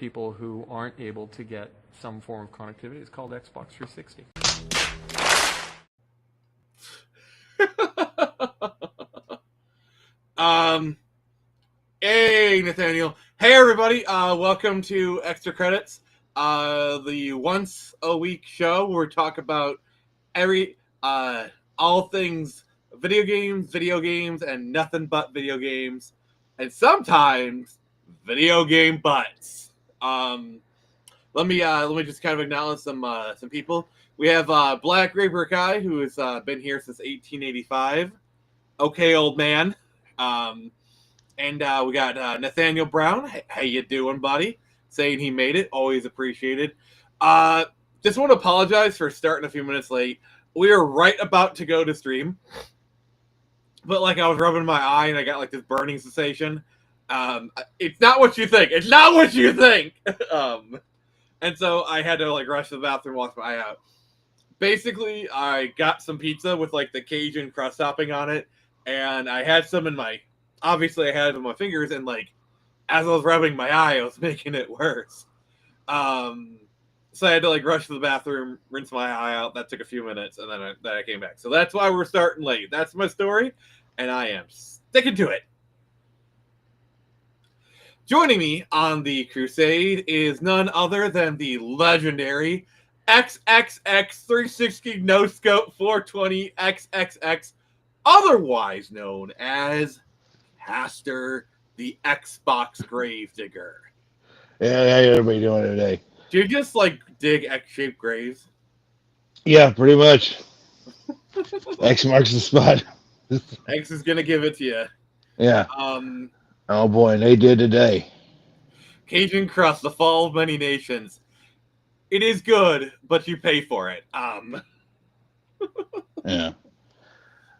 people who aren't able to get some form of connectivity. It's called Xbox 360. Hey, Nathaniel. Hey, everybody. Welcome to Extra Credits, the once a week show where we talk about all things video games, and nothing but video games, and sometimes video game butts. Let me just kind of acknowledge some people. We have Black Raper Kai, who has been here since 1885. Okay, old man. And we got Nathaniel Brown. Hey, how you doing, buddy? Saying he made it. Always appreciated. Just want to apologize for starting a few minutes late. We were right about to go to stream, but like I was rubbing my eye and I got like this burning sensation. It's not what you think. It's not what you think. And so I had to like rush to the bathroom, wash my eye out. Basically, I got some pizza with like the Cajun crust topping on it, and I had some in my. Obviously, I had it in my fingers, and like as I was rubbing my eye, I was making it worse. So I had to like rush to the bathroom, rinse my eye out. That took a few minutes, and then I came back. So that's why we're starting late. That's my story, and I am sticking to it. Joining me on the crusade is none other than the legendary XXX360 No Scope 420 XXX, otherwise known as Pastor the Xbox Gravedigger. Yeah, how everybody doing today? Do you just like dig X-shaped graves? Yeah, pretty much. X marks the spot. X is gonna give it to you. Yeah. Oh boy, and they did today. Cajun Crust, The Fall of Many Nations. It is good, but you pay for it. Yeah.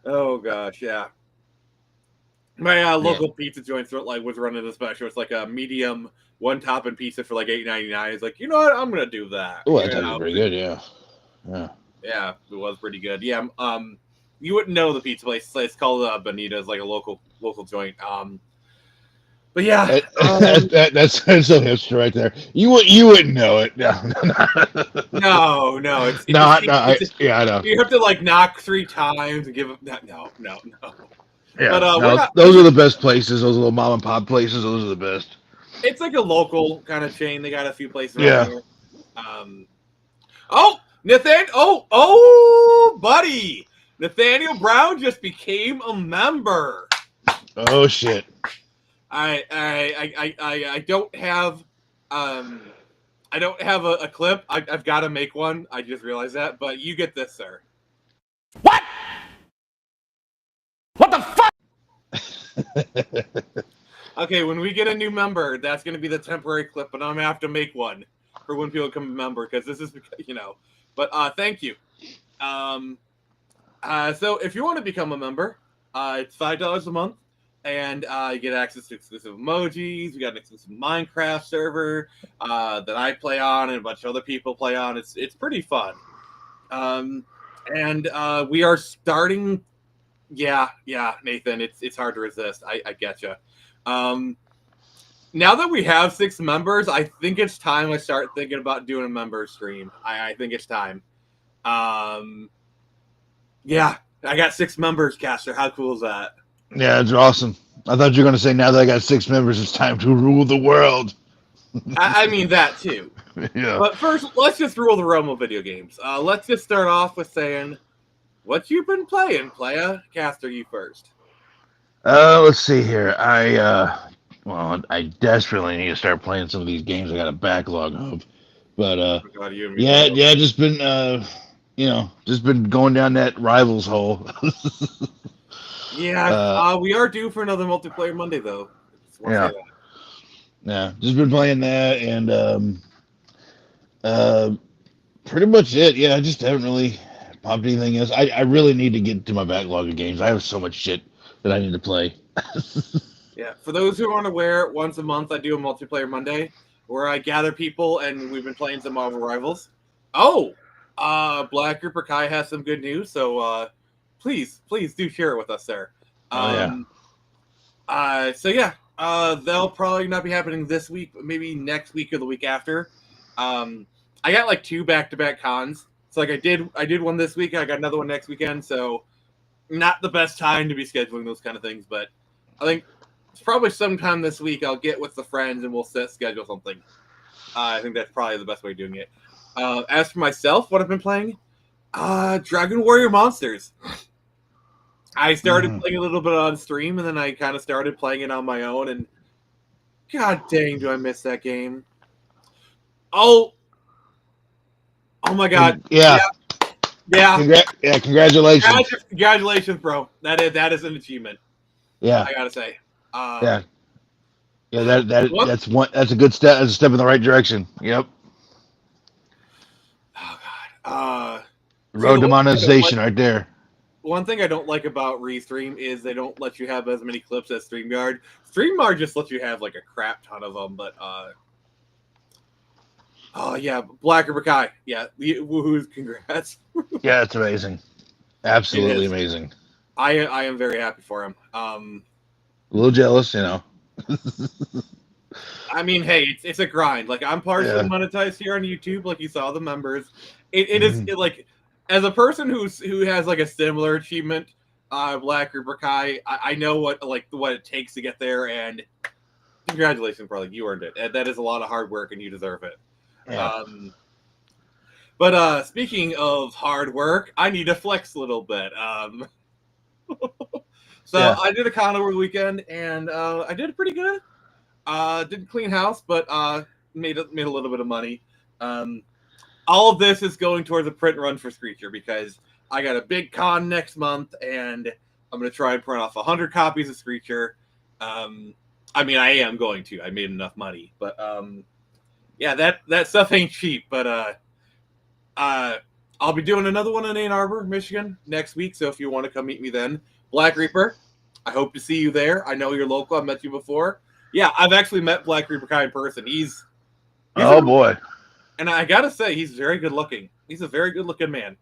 Oh gosh, yeah. My local pizza joint was running a special. It's like a medium one topping pizza for like $8.99. It's like, you know what? I'm gonna do that. Oh, that's actually pretty good. Yeah. Yeah. Yeah, it was pretty good. Yeah. You wouldn't know the pizza place. It's called Bonita's, like a local joint. But yeah, that's so hipster right there. You wouldn't know it. No. no. Yeah, I know. You have to like knock 3 times and give them. No. Yeah, but those are the best places. Those little mom and pop places. Those are the best. It's like a local kind of chain. They got a few places around here. Oh, Nathan! Oh, buddy! Nathaniel Brown just became a member. Oh shit! I don't have I don't have a clip. I've got to make one. I just realized that. But you get this, sir. What? What the fuck? Okay, when we get a new member, that's going to be the temporary clip, but I'm going to have to make one for when people come a member, because this is, But thank you. So if you want to become a member, it's $5 a month, and you get access to exclusive emojis. We got an exclusive Minecraft server that I play on and a bunch of other people play on. It's pretty fun. And we are starting... Yeah, Nathan, it's hard to resist. I get you. Now that we have 6 members, I think it's time I start thinking about doing a member stream. I think it's time. Yeah, I got 6 members, Caster. How cool is that? Yeah, it's awesome. I thought you were going to say now that I got 6 members, it's time to rule the world. I mean that too. Yeah. But first, let's just rule the realm of video games. Let's just start off with saying, what you been playing, playa? Caster, you first. Let's see here. I desperately need to start playing some of these games I got a backlog of. But just been just been going down that Rivals hole. We are due for another multiplayer Monday though. Yeah. Yeah, just been playing that and pretty much it. Yeah, I just haven't really popped anything else. I really need to get to my backlog of games. I have so much shit that I need to play. Yeah, for those who aren't aware, once a month I do a multiplayer Monday where I gather people and we've been playing some Marvel Rivals. Black Ripper Kai has some good news, so please do share it with us there. So yeah, They'll probably not be happening this week, but maybe next week or the week after. I got like 2 back-to-back cons. So like I did one this week. I got another one next weekend. So not the best time to be scheduling those kind of things, but I think it's probably sometime this week I'll get with the friends and we'll schedule something. I think that's probably the best way of doing it. As for myself, what I've been playing, Dragon Warrior Monsters. I started playing a little bit on stream, and then I kind of started playing it on my own, and god dang, do I miss that game. Oh my god. Yeah. Yeah. Congratulations. Congratulations, bro. That is an achievement. Yeah. I gotta say. Yeah. That's one. That's a good step. That's a step in the right direction. Yep. Oh god. Road to monetization right there. One thing I don't like about Restream is they don't let you have as many clips as StreamYard. StreamYard just lets you have like a crap ton of them, but oh yeah, Black River Kai. Yeah, woohoo! Congrats. Yeah, it's amazing. Absolutely amazing. I am very happy for him. A little jealous, you know. I mean, hey, it's a grind. Like I'm partially monetized here on YouTube, like you saw the members. It is like as a person who has like a similar achievement, Black River Kai, I know what it takes to get there, and congratulations, brother, you earned it. That is a lot of hard work, and you deserve it. Yeah. But speaking of hard work, I need to flex a little bit. I did a con over the weekend, and I did pretty good. Didn't clean house, but made a little bit of money. All of this is going towards a print run for Screecher because I got a big con next month, and I'm going to try and print off 100 copies of Screecher. I mean, I am going to. I made enough money, but yeah, that stuff ain't cheap. But I'll be doing another one in Ann Arbor, Michigan next week. So if you want to come meet me then, Black Reaper, I hope to see you there. I know you're local. I've met you before. Yeah, I've actually met Black Reaper Kai in person. He's boy. And I gotta say, he's very good looking. He's a very good looking man.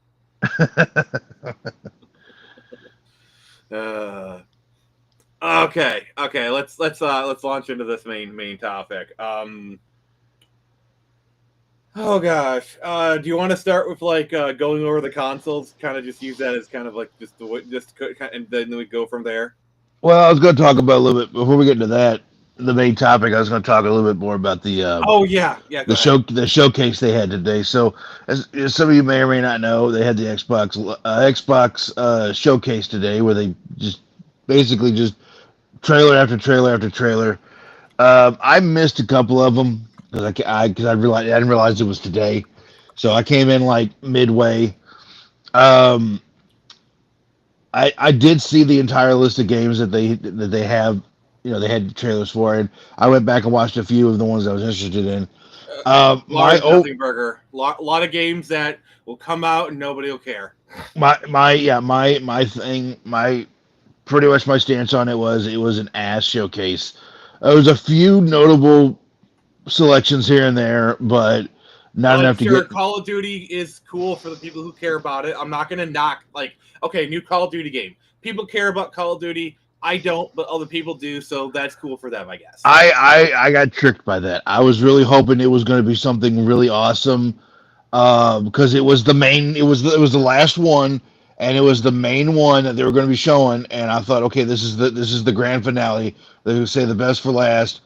Okay. Let's launch into this main topic. Oh gosh. Do you want to start with like going over the consoles? Kind of just use that as kind of like and then we go from there. Well, I was going to talk about a little bit before we get into that. The main topic. I was going to talk a little bit more about the the showcase they had today. So, as some of you may or may not know, they had the Xbox showcase today, where they just basically just trailer after trailer after trailer. I missed a couple of them because I didn't realize it was today, so I came in like midway. I did see the entire list of games that they have. You know, they had trailers for it. I went back and watched a few of the ones I was interested in. Nothing burger. Lot of games that will come out and nobody will care. My pretty much my stance on it was an ass showcase. There was a few notable selections here and there, but not enough to get. Call of Duty is cool for the people who care about it. I'm not going to knock new Call of Duty game. People care about Call of Duty. I don't, but other people do, so that's cool for them, I guess. I got tricked by that. I was really hoping it was going to be something really awesome, because it was the main. It was the last one, and it was the main one that they were going to be showing. And I thought, okay, this is the grand finale. They would say the best for last.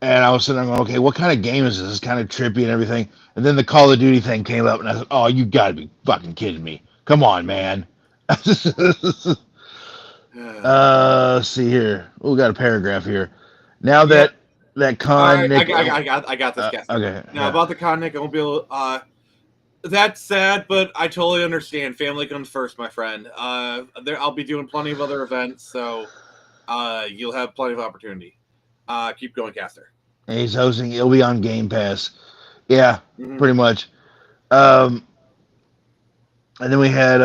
And I was sitting there going, okay, what kind of game is this? It's kind of trippy and everything. And then the Call of Duty thing came up, and I thought, oh, you got to be fucking kidding me! Come on, man. Let's see here. We got a paragraph here. Now that con, Nick, I got this. Okay. Now about the con, Nick, I won't be able. That's sad, but I totally understand. Family comes first, my friend. I'll be doing plenty of other events, so you'll have plenty of opportunity. Keep going, Caster. And he's hosting. It'll be on Game Pass. Yeah, pretty much. And then we had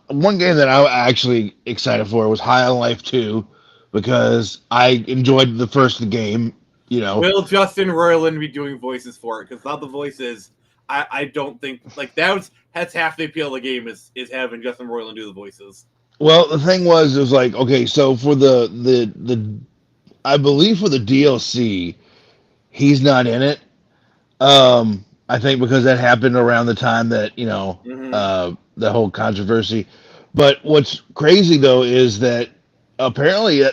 one game that I was actually excited for was High on Life 2, because I enjoyed the first game. You know, will Justin Roiland be doing voices for it? Because without the voices, I don't think that's half the appeal of the game is having Justin Roiland do the voices. Well, the thing was, it was like, okay, so for the I believe for the DLC, he's not in it. I think because that happened around the time that the whole controversy. But what's crazy though is that apparently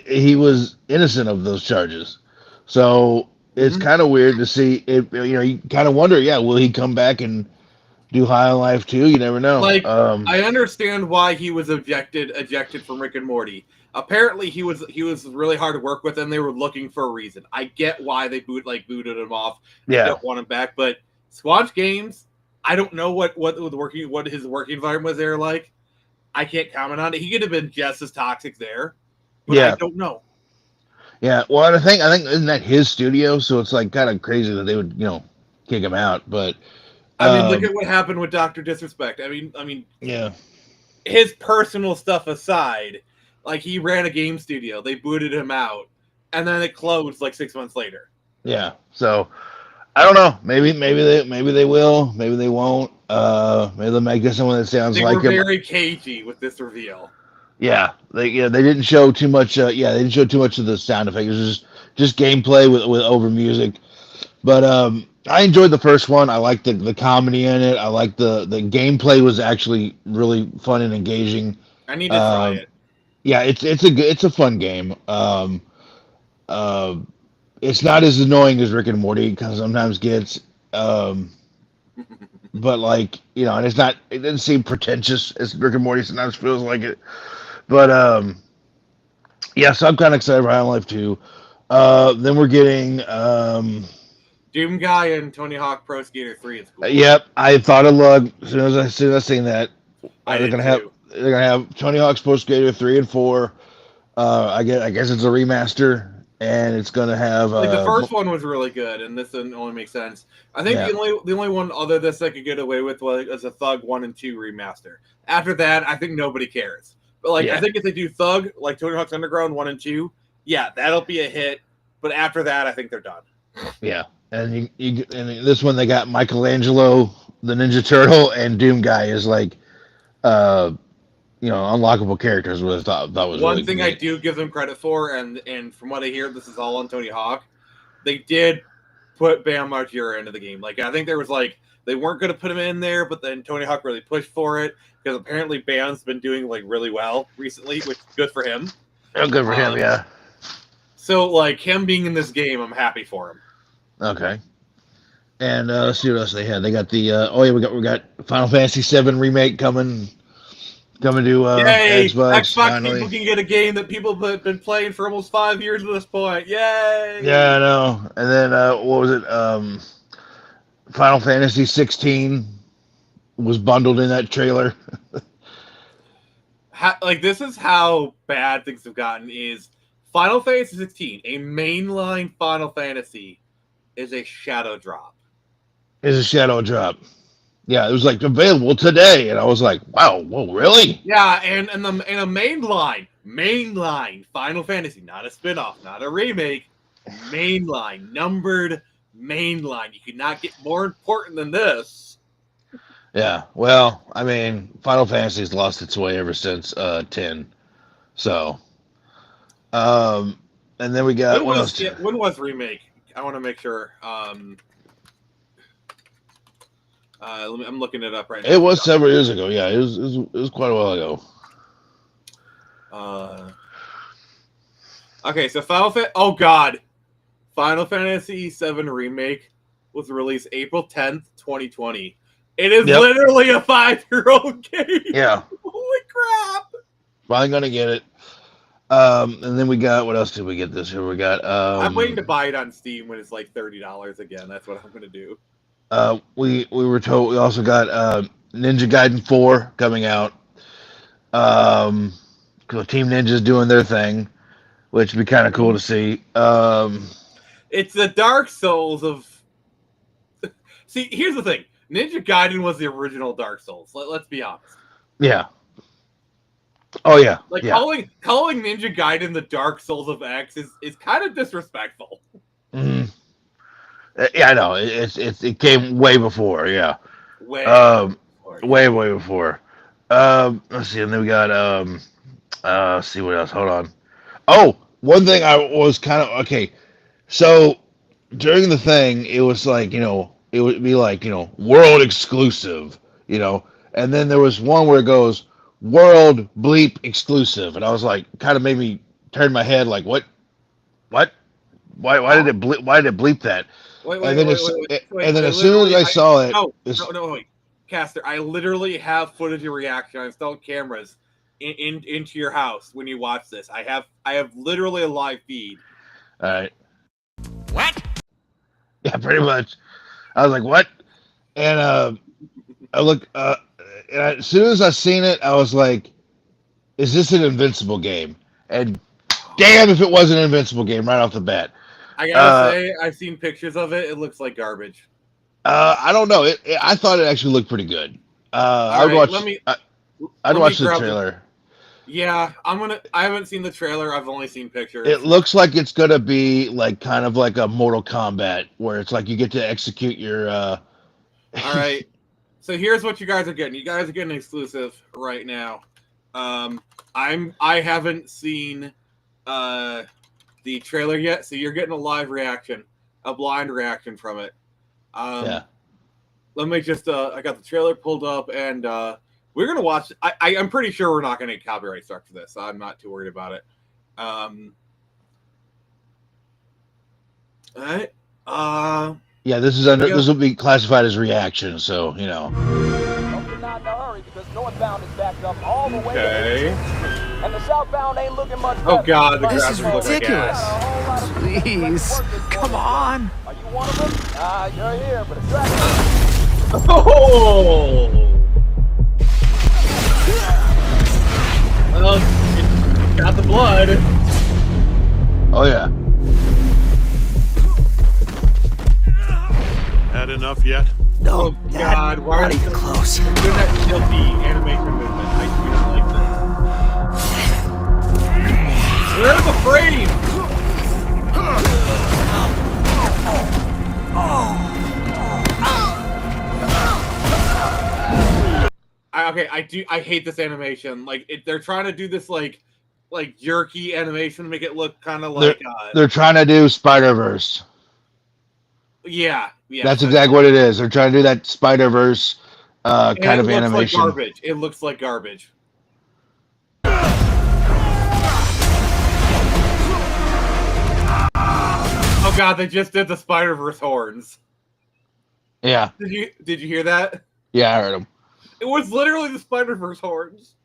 he was innocent of those charges. So it's kind of weird to see it. You kind of wonder, yeah, will he come back and do High on Life too? You never know. Like, I understand why he was ejected from Rick and Morty. Apparently, he was really hard to work with, and they were looking for a reason. I get why they booted him off. Yeah, don't want him back, but Squanch Games, I don't know what his working environment was there like. I can't comment on it. He could have been just as toxic there, but I don't know. Yeah, well, I think isn't that his studio? So it's like kind of crazy that they would kick him out. But I mean, look at what happened with Dr. Disrespect. I mean, yeah. His personal stuff aside, like he ran a game studio, they booted him out, and then it closed like 6 months later. Yeah, so I don't know. Maybe they will. Maybe they won't. Maybe they'll make this one that sounds like him. They were very cagey with this reveal. Yeah, they didn't show too much. They didn't show too much of the sound effects. It was just gameplay with over music. But I enjoyed the first one. I liked the comedy in it. I liked the gameplay was actually really fun and engaging. I need to try it. Yeah, it's a fun game. It's not as annoying as Rick and Morty because sometimes gets. But like and it doesn't seem pretentious as Rick and Morty sometimes feels like it. But yeah, so I'm kind of excited for High on Life 2. Then we're getting Doom Guy and Tony Hawk Pro Skater 3 is cool. Yep, I thought of Lug as soon as I seen that. They're gonna have Tony Hawk's Pro Skater 3 and 4. I guess it's a remaster, and it's gonna have the first one was really good, and this only makes sense. I think the only one other this I could get away with was a Thug 1 and 2 remaster. After that, I think nobody cares. But I think if they do Thug, like Tony Hawk's Underground 1 and 2, yeah, that'll be a hit. But after that, I think they're done. Yeah, and and this one they got Michelangelo, the Ninja Turtle, and Doom Guy is like, unlockable characters. What I thought was one really thing great. I do give them credit for, and from what I hear, this is all on Tony Hawk. They did put Bam Margera into the game. Like I think there was they weren't going to put him in there, but then Tony Hawk really pushed for it because apparently Bam's been doing really well recently, which is good for him. Oh, good for him, yeah. So him being in this game, I'm happy for him. Okay. And let's see what else they had. They got the we got Final Fantasy VII remake coming to Yay! Xbox. Xbox finally. people can get a game that people have been playing for almost 5 years at this point. Yay! Yeah, I know. And then what was it? Final Fantasy 16 was bundled in that trailer. This is how bad things have gotten. Is Final Fantasy 16 a mainline Final Fantasy? Is a shadow drop. Is a shadow drop. Yeah, it was available today, and I was like, "Wow, whoa, really?" Yeah, and a mainline Final Fantasy, not a spinoff, not a remake, mainline, numbered mainline. You could not get more important than this. Yeah, well, I mean, Final Fantasy's lost its way ever since 10. So, and then we got when was remake? I want to make sure. I'm looking it up right now. It was several years ago. Yeah, it was quite a while ago. Okay, so Final Fantasy VII Remake was released April 10th, 2020. It is literally a 5-year-old game. Yeah. Holy crap! Finally gonna get it. And then we got, what else did we get this year? We got I'm waiting to buy it on Steam when it's $30 again. That's what I'm gonna do. We were told we also got Ninja Gaiden 4 coming out. Team Ninja's doing their thing, which would be kind of cool to see. It's the Dark Souls of. See, here's the thing: Ninja Gaiden was the original Dark Souls. Let's be honest. Yeah. Oh yeah. Calling Ninja Gaiden the Dark Souls of X is kind of disrespectful. Mm-hmm. Yeah, I know. It came way before. Yeah. Way before. Let's see, and then we got let's see what else. Hold on. Oh, one thing I was kind of okay. So during the thing, it was like, it would be like, world exclusive, and then there was one where it goes world bleep exclusive, and I was like, kind of made me turn my head, like, what, why did it bleep that? Wait, And wait, then wait, it's wait, wait, wait. and then I as soon as literally, I saw it, no, it's, no, wait, Caster. I literally have footage of reaction. I installed cameras into your house when you watch this. I have literally a live feed. all right, What? yeah, pretty much. I was like, what? And I look, and as soon as I seen it, I was like, is this an Invincible game? And damn, if it was an Invincible game right off the bat. I gotta say, I've seen pictures of it. It looks like garbage. I don't know. I thought it actually looked pretty good. All I'd right, watch. I'd let me watch the grab trailer. Yeah, I haven't seen the trailer. I've only seen pictures. It looks like it's gonna be like kind of like a Mortal Kombat, where it's like you get to execute your. All right. So here's what you guys are getting. You guys are getting an exclusive right now. I haven't seen the trailer yet, so you're getting a live reaction, a blind reaction from it. Yeah. Let me just I got the trailer pulled up, and we're gonna watch. I'm pretty sure we're not gonna get copyright struck for this. So I'm not too worried about it. All right. Yeah, this is under. This will be classified as reaction, so Hope you're not in a hurry because northbound is backed up all the way to Okay. 18th, and the southbound ain't looking much better. Oh God, the This graphics is look like ridiculous. ass. Please, come on. Are you one of them? You're here, but it's right. Oh! Well, it got the blood. Oh yeah. Had enough yet? Oh God, why are you close? doing that guilty animation movement? I do not like this. Where's the frame? I hate this animation. Like they're trying to do this like jerky animation to make it look kind of like They're trying to do Spider-Verse. yeah. That's exactly what it is. They're trying to do that Spider-Verse kind of animation. Like garbage. It looks like garbage. Oh God, they just did the Spider-Verse horns. Yeah. Did you hear that? Yeah, I heard them. It was literally the Spider-Verse horns.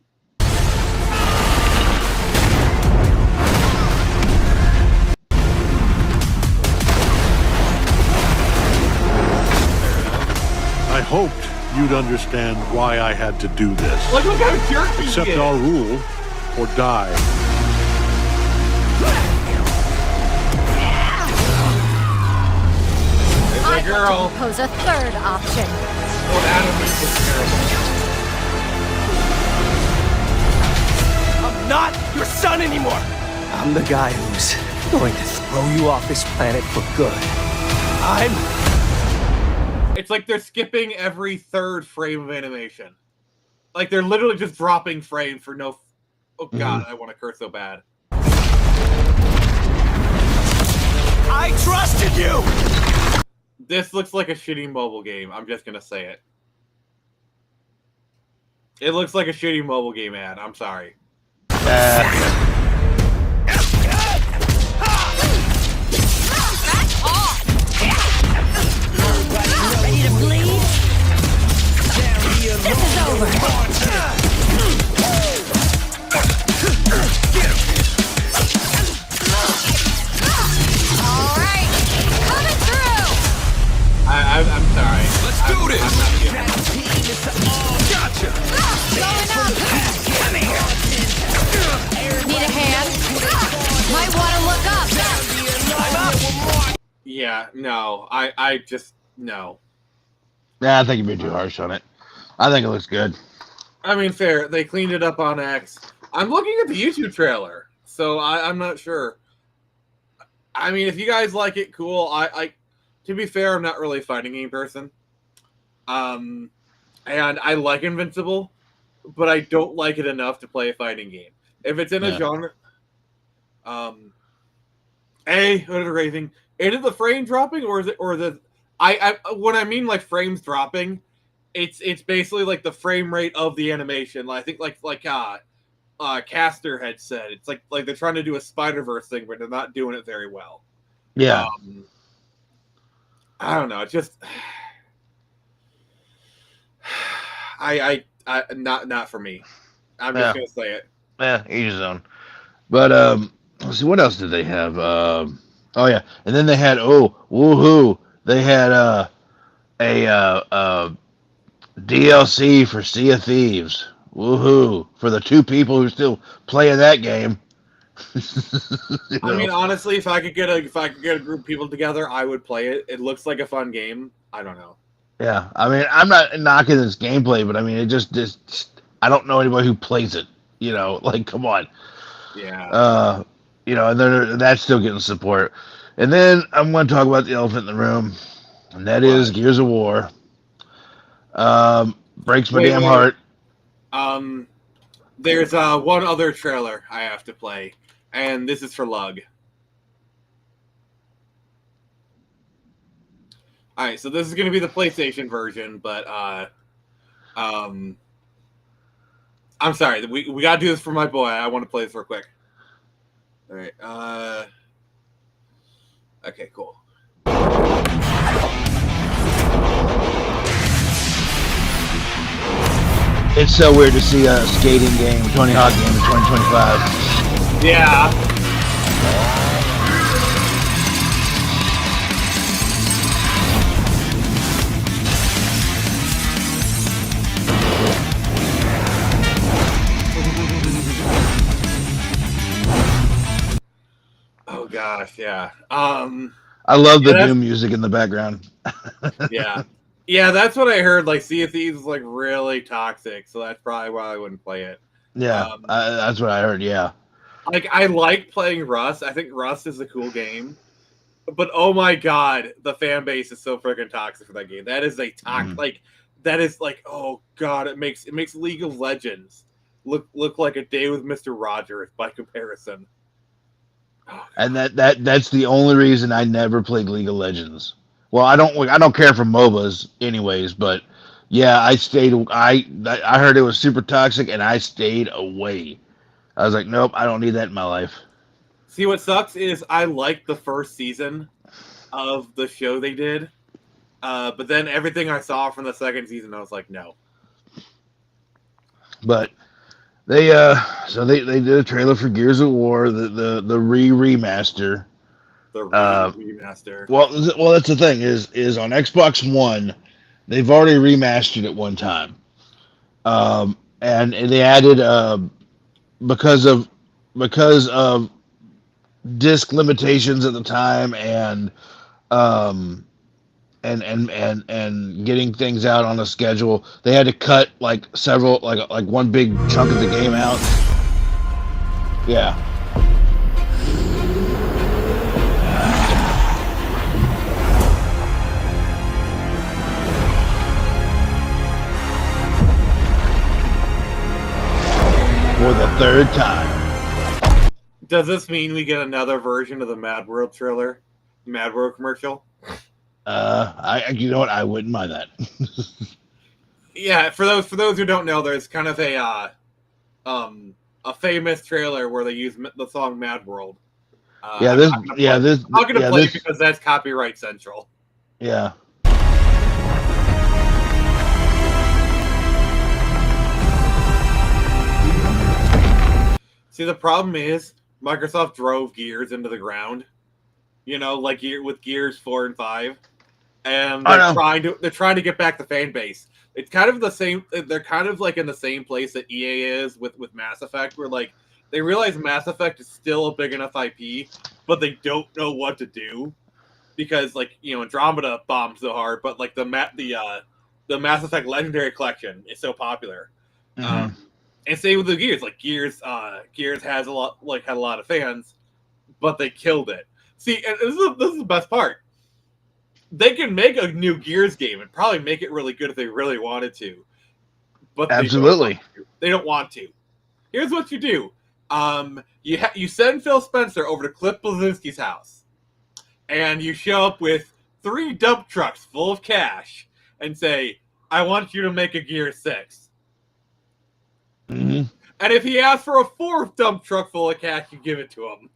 I hoped you'd understand why I had to do this. Like, look how jerky Accept he is. our rule or die. There's I'd a girl. like to propose a third option. Oh, Adam is terrible. I'm not your son anymore. I'm the guy who's going to throw you off this planet for good. It's like they're skipping every third frame of animation. Like they're literally just dropping frames for no. Oh God, I want to curse so bad. I trusted you. This looks like a shitty mobile game. I'm just gonna say it. It looks like a shitty mobile game ad. I'm sorry. Ready to bleed? This is over. All right, coming through. I'm sorry. Let's do this. I'm not feeling it. Gotcha. Going up. Need a hand? Might want to look up. I'm up. Yeah, no. I just no. Yeah, I think you've been too harsh on it. I think it looks good. I mean, fair. They cleaned it up on X. I'm looking at the YouTube trailer, so I'm not sure. I mean, if you guys like it, cool. I to be fair, I'm not really a fighting game person. And I like Invincible, but I don't like it enough to play a fighting game. If it's in a genre, What are rating? Is it the frame dropping, or is it, I when I mean like frames dropping, it's basically like the frame rate of the animation. I think Caster had said, it's like they're trying to do a Spider-Verse thing, but they're not doing it very well. Yeah. I don't know. It's just not for me. I'm just gonna say it. Yeah, each his own. But let's see, what else did they have? Oh yeah, and then they had woohoo! They had a DLC for Sea of Thieves. Woohoo! For the 2 people who still playing that game. You know? I mean, honestly, if I could get a group of people together, I would play it. It looks like a fun game. I don't know. Yeah, I mean, I'm not knocking this gameplay, but I mean, it just I don't know anybody who plays it. You know, like, come on. Yeah. You know, and that's still getting support. And then I'm going to talk about the elephant in the room, and that is Gears of War. Breaks my damn heart. There's one other trailer I have to play, and this is for Lug. All right, so this is going to be the PlayStation version, but I'm sorry, we got to do this for my boy. I want to play this real quick. All right. Okay, cool. It's so weird to see a skating game, Tony Hawk game in 2025. Yeah. Oh gosh, yeah. I love the Doom music in the background. Yeah. Yeah, that's what I heard. Like, Sea of Thieves is like really toxic, so that's probably why I wouldn't play it. Yeah, that's what I heard. Yeah, like I like playing Rust. I think Rust is a cool game, but oh my god, the fan base is so freaking toxic for that game. That is a oh god, it makes League of Legends look like a day with Mr. Rogers by comparison. Oh, and that's the only reason I never played League of Legends. Well, I don't care for MOBAs anyways, but yeah, I heard it was super toxic and I stayed away. I was like, nope, I don't need that in my life. See, what sucks is I liked the first season of the show they did, but then everything I saw from the second season, I was like, no. But they did a trailer for Gears of War, the remaster. The remaster. Well, that's the thing is on Xbox One, they've already remastered it one time, and they added because of disc limitations at the time and getting things out on a schedule, they had to cut like several like one big chunk of the game out. Yeah. For the 3rd time. Does this mean we get another version of the Mad World trailer? Mad World commercial? You know what? I wouldn't mind that. Yeah, for those who don't know, there's kind of a famous trailer where they use the song Mad World. I'm not gonna play it because that's copyright central. Yeah. See, the problem is Microsoft drove Gears into the ground. You know, like with Gears 4 and 5, and they're trying to get back the fan base. It's kind of the same. They're kind of like in the same place that EA is with Mass Effect, where like they realize Mass Effect is still a big enough IP, but they don't know what to do because like Andromeda bombed so hard, but like the Mass Effect Legendary Collection is so popular. Mm-hmm. And same with the Gears. Like Gears has had a lot of fans, but they killed it. See, and this is the best part. They can make a new Gears game and probably make it really good if they really wanted to. But absolutely, they don't want to. Here's what you do: You send Phil Spencer over to Cliff Bleszinski's house, and you show up with 3 dump trucks full of cash and say, I want you to make a Gear 6. Mm-hmm. And if he asks for a 4th dump truck full of cash, you give it to him.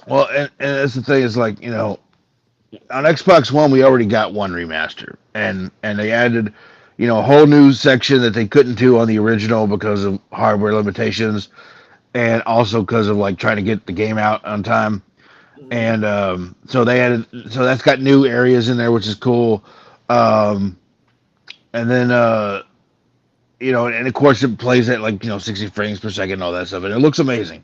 Well, and that's the thing is like, on Xbox One, we already got one remaster, and they added, a whole new section that they couldn't do on the original because of hardware limitations, and also because of like trying to get the game out on time. And so that's got new areas in there, which is cool. And then and of course it plays at like 60 frames per second and all that stuff, and it looks amazing.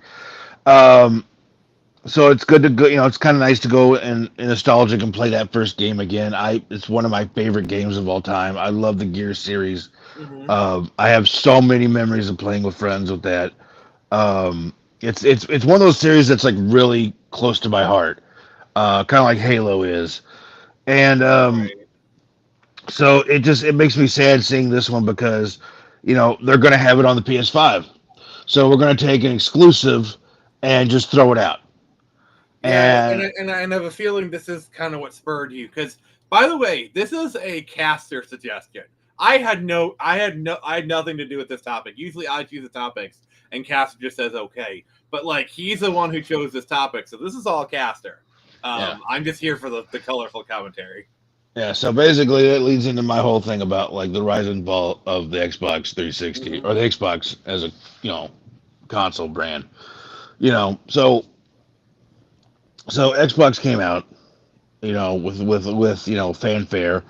So it's good to go. It's kind of nice to go and nostalgic and play that first game again. It's one of my favorite games of all time. I love the Gears series. I have so many memories of playing with friends with that. It's one of those series that's like really close to my heart, kind of like Halo is, and so it makes me sad seeing this one because they're going to have it on the PS5, so we're going to take an exclusive and just throw it out. Yeah, and I have a feeling this is kind of what spurred you. Because, by the way, this is a caster suggestion. I had nothing to do with this topic. Usually, I choose the topics, and caster just says okay. But like, he's the one who chose this topic, so this is all caster. I'm just here for the colorful commentary. Yeah, so basically, that leads into my whole thing about like the rise and fall of the Xbox 360 or the Xbox as a console brand. So Xbox came out, with fanfare,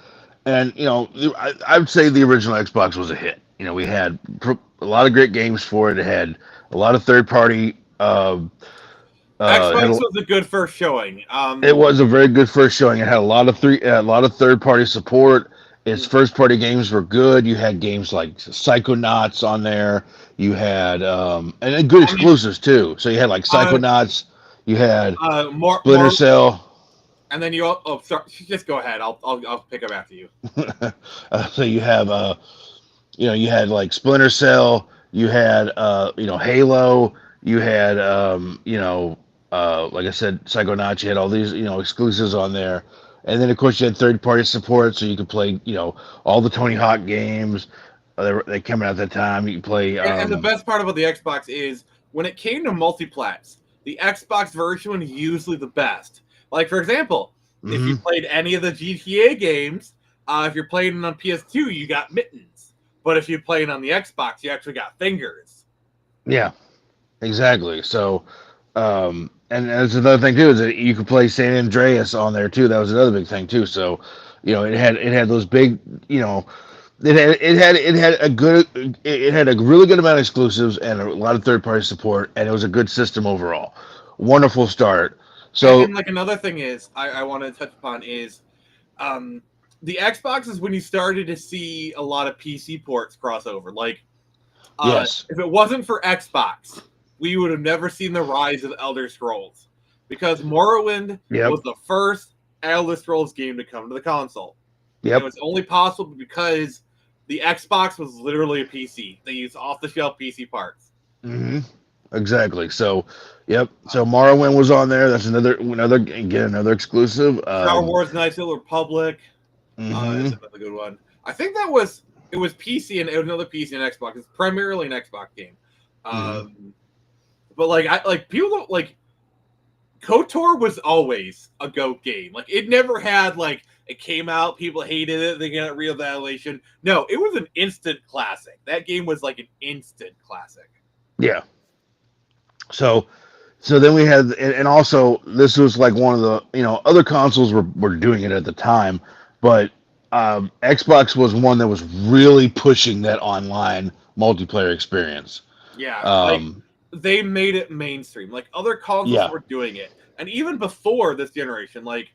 and I would say the original Xbox was a hit. We had a lot of great games for it. It had a lot of third party. Xbox was a good first showing. It was a very good first showing. It had a lot of third party support. Its first party games were good. You had games like Psychonauts on there. You had and good exclusives too. So you had like Psychonauts. You had Splinter Cell, and then sorry, just go ahead. I'll pick up after you. So you have you had like Splinter Cell. You had Halo. You had like I said, Psychonauts. You had all these exclusives on there, and then of course you had third party support, so you could play all the Tony Hawk games. They came out at that time. You could play. And the best part about the Xbox is when it came to multiplats, the Xbox version was usually the best. Like, for example, if you played any of the GTA games, if you're playing on PS2, you got mittens. But if you played on the Xbox, you actually got fingers. Yeah, exactly. So, and that's another thing, too, is that you could play San Andreas on there, too. That was another big thing, too. So, it had those big, it had a really good amount of exclusives and a lot of third party support, and it was a good system overall. Wonderful start. So, and like another thing is I want to touch upon is, the Xbox is when you started to see a lot of PC ports cross over. Like, yes, if it wasn't for Xbox, we would have never seen the rise of Elder Scrolls, because Morrowind was the first Elder Scrolls game to come to the console. Yep. It was only possible because the Xbox was literally a PC. They used off-the-shelf PC parts. Exactly. So, yep. So Morrowind was on there. That's another exclusive. Star Wars: Knights of the Republic. That's another good one. I think it was PC and it was another PC and Xbox. It's primarily an Xbox game. But like people don't like. KOTOR was always a GOAT game. Like, it never had like. It came out, people hated it, they got reevaluation. No, it was an instant classic. That game was like an instant classic. Yeah. So then we had, and also this was like one of the, other consoles were doing it at the time, but Xbox was one that was really pushing that online multiplayer experience. Yeah. They made it mainstream. Like, other consoles were doing it. And even before this generation, like,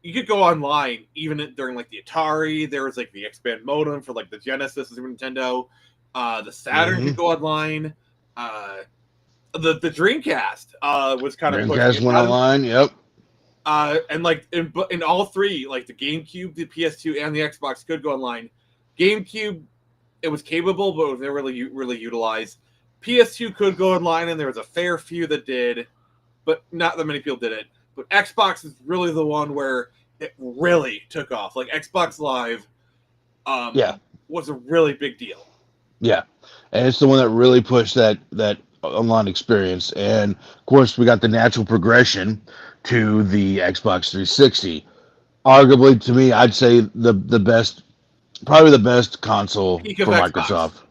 you could go online even during like the Atari. There was like the X-Band modem for like the Genesis and Super Nintendo. The Saturn could go online. The Dreamcast was kind of Dreamcast went online. Yep. And like in all three, like the GameCube, the PS2, and the Xbox could go online. GameCube, it was capable, but it was never really utilized. PS2 could go online, and there was a fair few that did, but not that many people did it. But Xbox is really the one where it really took off. Like Xbox Live, was a really big deal. Yeah, and it's the one that really pushed that online experience. And of course, we got the natural progression to the Xbox 360. Arguably, to me, I'd say the best, probably the best console for Microsoft.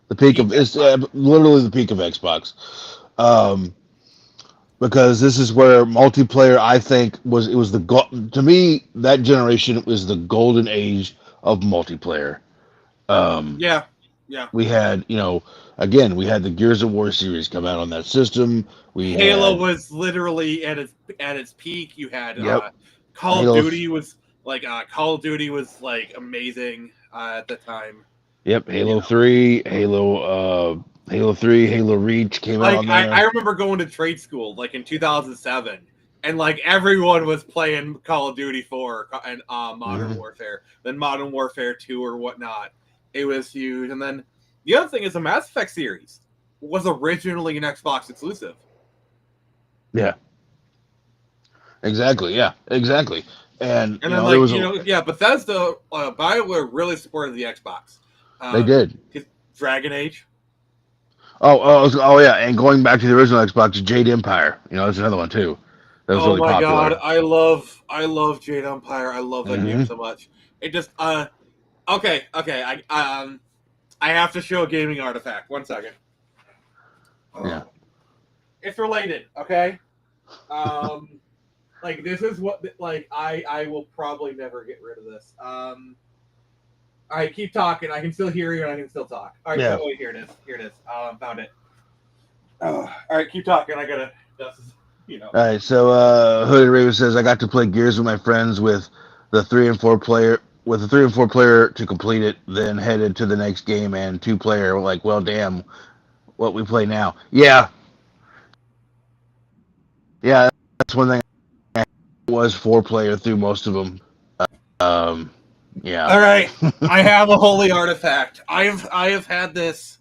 The peak of it's literally the peak of Xbox, because this is where multiplayer, I think, was to me, that generation was the golden age of multiplayer. We had, again, we had the Gears of War series come out on that system. Halo was literally at its peak. You had Call of Duty was like amazing at the time. Yep, Halo 3, Halo 3, Halo Reach came out on there. I remember going to trade school like in 2007, and like everyone was playing Call of Duty 4 and Modern Warfare, then Modern Warfare 2 or whatnot. It was huge. And then the other thing is the Mass Effect series was originally an Xbox exclusive. Yeah. Exactly. Yeah. Exactly. And then Bethesda, BioWare really supported the Xbox. They did. Dragon Age. Oh yeah, and going back to the original Xbox, Jade Empire. That's another one too. That was really popular. God, I love Jade Empire. I love that game so much. It just okay. I have to show a gaming artifact. 1 second. Yeah. It's related, okay? Like this is what I will probably never get rid of this. All right, keep talking. I can still hear you and I can still talk. All right, here it is. Found it. All right, keep talking. I gotta. All right, so Hooded Raven says I got to play Gears with my friends with the 3 and 4 player to complete it, then headed to the next game and 2-player. Like, well, damn, what we play now. Yeah, that's one thing. I was 4-player through most of them. Yeah. All right, I have a holy artifact. I have had this.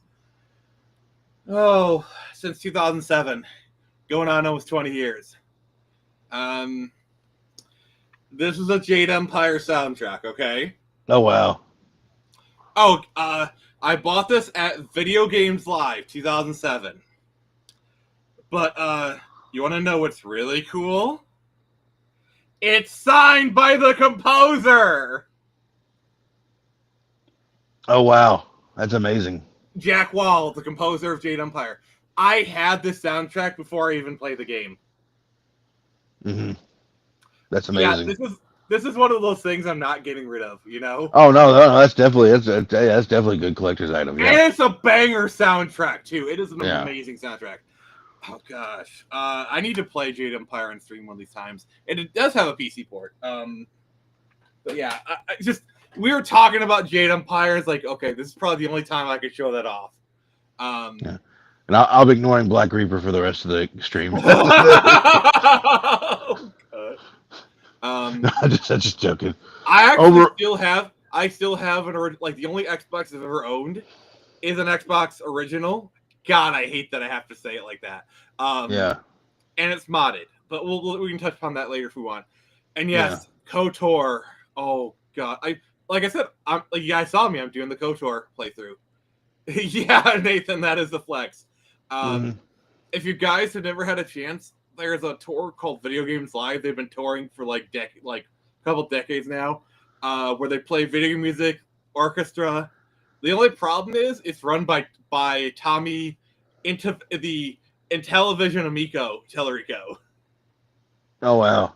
Since 2007. Going on almost 20 years. This is a Jade Empire soundtrack, okay? Oh, wow. I bought this at Video Games Live 2007. But, you want to know what's really cool? It's signed by the composer! Oh, wow. That's amazing. Jack Wall, the composer of Jade Empire. I had this soundtrack before I even played the game. Mm-hmm. That's amazing. Yeah, this is one of those things I'm not getting rid of, Oh no, that's definitely a good collector's item. Yeah. And it's a banger soundtrack too. It is an amazing soundtrack. Oh gosh, I need to play Jade Empire and stream one of these times. And it does have a PC port. But yeah, we were talking about Jade Empire. It's like, okay, this is probably the only time I could show that off. Yeah. And I'll be ignoring Black Reaper for the rest of the stream. I'm just joking. I actually still have the only Xbox I've ever owned is an Xbox original. God, I hate that I have to say it like that. Yeah. And it's modded, but we can touch upon that later if we want. And yes, KOTOR. Oh God, like I said, you guys saw me. I'm doing the KOTOR playthrough. Yeah, Nathan, that is the flex. If you guys have never had a chance, there's a tour called Video Games Live. They've been touring for a couple decades now, where they play video music, orchestra. The only problem is it's run by Tommy the Intellivision Amico Tellerico. Oh wow!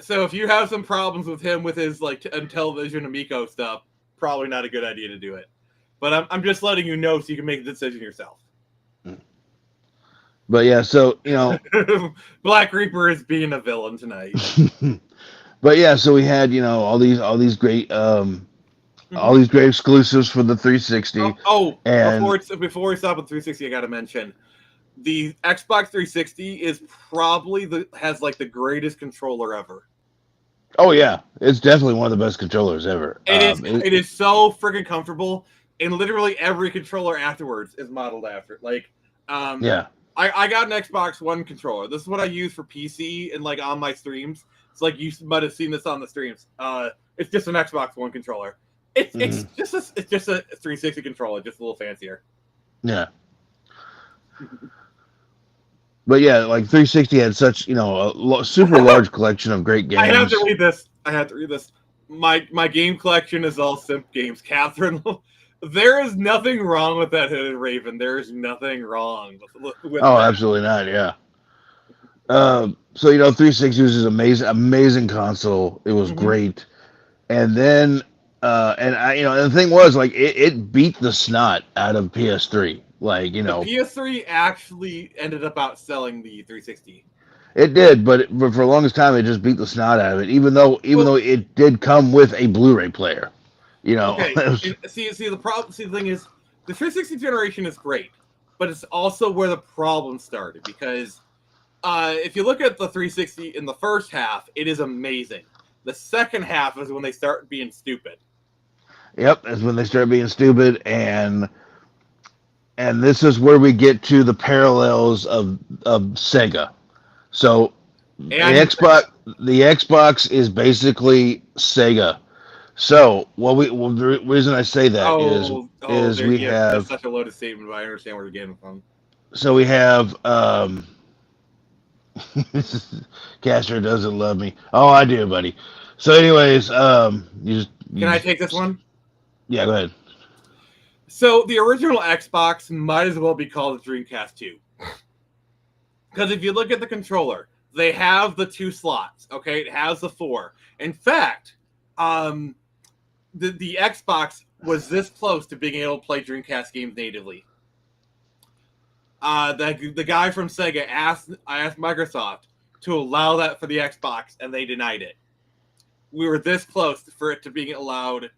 So if you have some problems with him with his Intellivision Amico stuff, probably not a good idea to do it. But I'm just letting you know so you can make the decision yourself. But yeah, so Black Reaper is being a villain tonight. But yeah, so we had all these great exclusives for the 360. And before we stop with 360, I got to mention the Xbox 360 is probably has the greatest controller ever. Oh yeah, it's definitely one of the best controllers ever. It is so freaking comfortable, and literally every controller afterwards is modeled after. Yeah. I got an Xbox One controller. This is what I use for PC and like on my streams. It's like you might have seen this on the streams. It's just an Xbox One controller. It's just a 360 controller, just a little fancier. Yeah. But yeah, like 360 had such, a super large collection of great games. I have to read this. My game collection is all simp games, Catherine. There is nothing wrong with that Hooded Raven. There is nothing wrong with Oh, that. absolutely not. Yeah. So 360 was an amazing console. It was great, and then and the thing was like it beat the snot out of PS3. Like The PS3 actually ended up outselling the 360. it did, but for the longest time it just beat the snot out of it. Even though it did come with a Blu-ray player. Okay. See the thing is, the 360 generation is great, but it's also where the problem started because if you look at the 360 in the first half, it is amazing. The second half is when they start being stupid. Yep, that's when they start being stupid, and this is where we get to the parallels of Sega. So the Xbox is basically Sega. So the reason I say that is we have that's such a loaded statement, but I understand where you're getting from. So we have Castro doesn't love me. Oh, I do, buddy. So, anyways, Can I take this one? Yeah, go ahead. So the original Xbox might as well be called the Dreamcast 2. Because if you look at the controller, they have the 2 slots. Okay, it has the 4. In fact, the Xbox was this close to being able to play Dreamcast games natively. The guy from Sega asked Microsoft to allow that for the Xbox, and they denied it. We were this close for it to being allowed.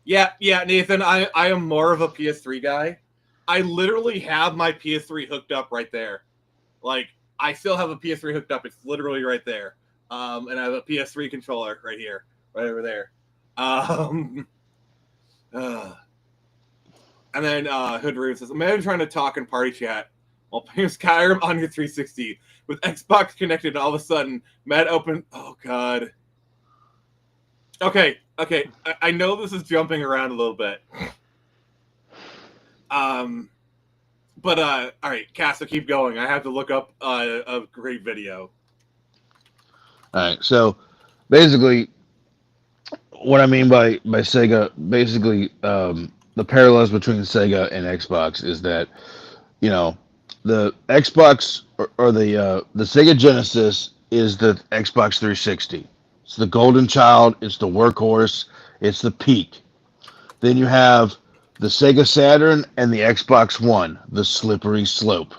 Yeah, Nathan, I am more of a PS3 guy. I literally have my PS3 hooked up right there. Like, I still have a PS3 hooked up. It's literally right there. And I have a PS3 controller right here, right over there. And then Hood Rube says, imagine trying to talk in party chat while playing Skyrim on your 360 with Xbox connected, and all of a sudden, Matt opened. Oh, God. Okay. I know this is jumping around a little bit. But all right, Casa, keep going. I have to look up a great video. All right, so basically, what I mean by Sega, basically, the parallels between Sega and Xbox is that, the Xbox or the Sega Genesis is the Xbox 360. It's the golden child. It's the workhorse. It's the peak. Then you have the Sega Saturn and the Xbox One, the slippery slope.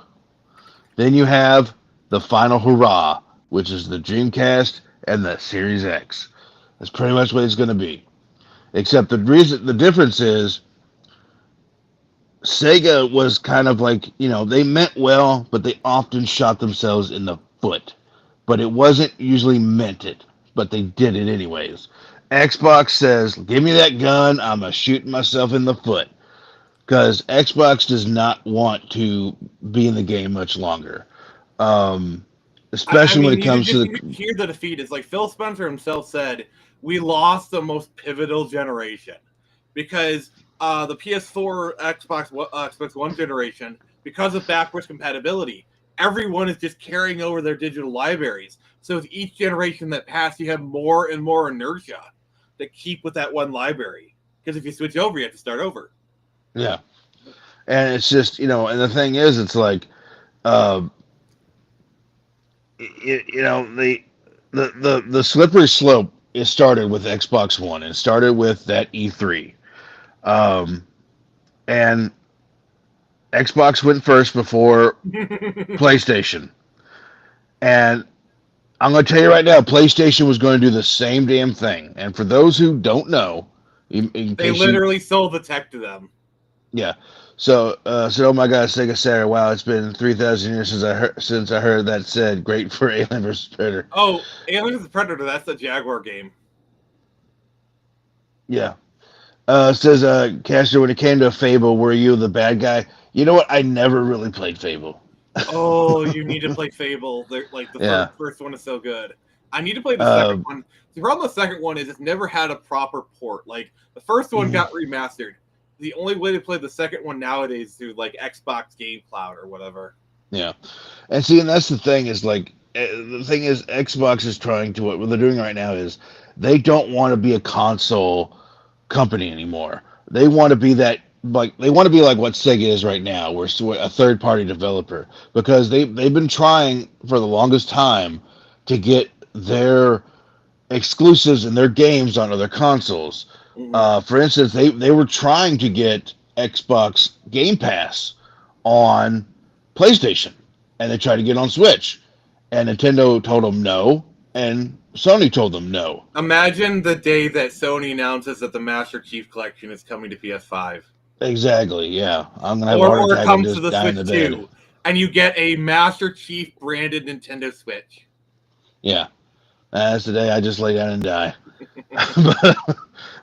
Then you have the final hurrah, which is the Dreamcast and the Series X. That's pretty much what it's going to be. Except the difference is Sega was kind of like, they meant well, but they often shot themselves in the foot. But it wasn't usually meant it, but they did it anyways. Xbox says, give me that gun, I'm shooting myself in the foot. Because Xbox does not want to be in the game much longer. Especially when it comes to the... Hear the defeat. It's like Phil Spencer himself said, we lost the most pivotal generation. Because the PS4, Xbox One generation, because of backwards compatibility, everyone is just carrying over their digital libraries. So with each generation that passed, you have more and more inertia to keep with that one library. Because if you switch over, you have to start over. Yeah. And it's just, and the thing is, it's like, the slippery slope, it started with Xbox One. It started with that E3. And Xbox went first before PlayStation. And I'm going to tell you right now, PlayStation was going to do the same damn thing. And for those who don't know, they literally sold the tech to them. Yeah. So, oh my God, Sega Saturn. Wow, it's been 3,000 years since I heard that said. Great for Alien vs. Predator. Oh, Alien vs. Predator. That's the Jaguar game. Yeah. Says Castor, when it came to Fable, were you the bad guy? You know what? I never really played Fable. Oh, you need to play Fable. Like the Yeah. first one is so good. I need to play the Uh, second one. The problem with the second one is it's never had a proper port. Like the first one got remastered. The only way to play the second one nowadays is through like Xbox Game Cloud or whatever. Yeah, and see, and that's the thing is like the thing is Xbox is trying to what they're doing right now is they don't want to be a console company anymore. They want to be that like they want to be like what Sega is right now, where it's a third party developer because they've been trying for the longest time to get their exclusives and their games on other consoles. For instance, they were trying to get Xbox Game Pass on PlayStation, and they tried to get on Switch, and Nintendo told them no, and Sony told them no. Imagine the day that Sony announces that the Master Chief Collection is coming to PS5. Exactly, yeah. I'm gonna have a Or heart attack and comes to just the die in the Switch bed. too, and you get a Master Chief branded Nintendo Switch. Yeah, that's the day I just lay down and die.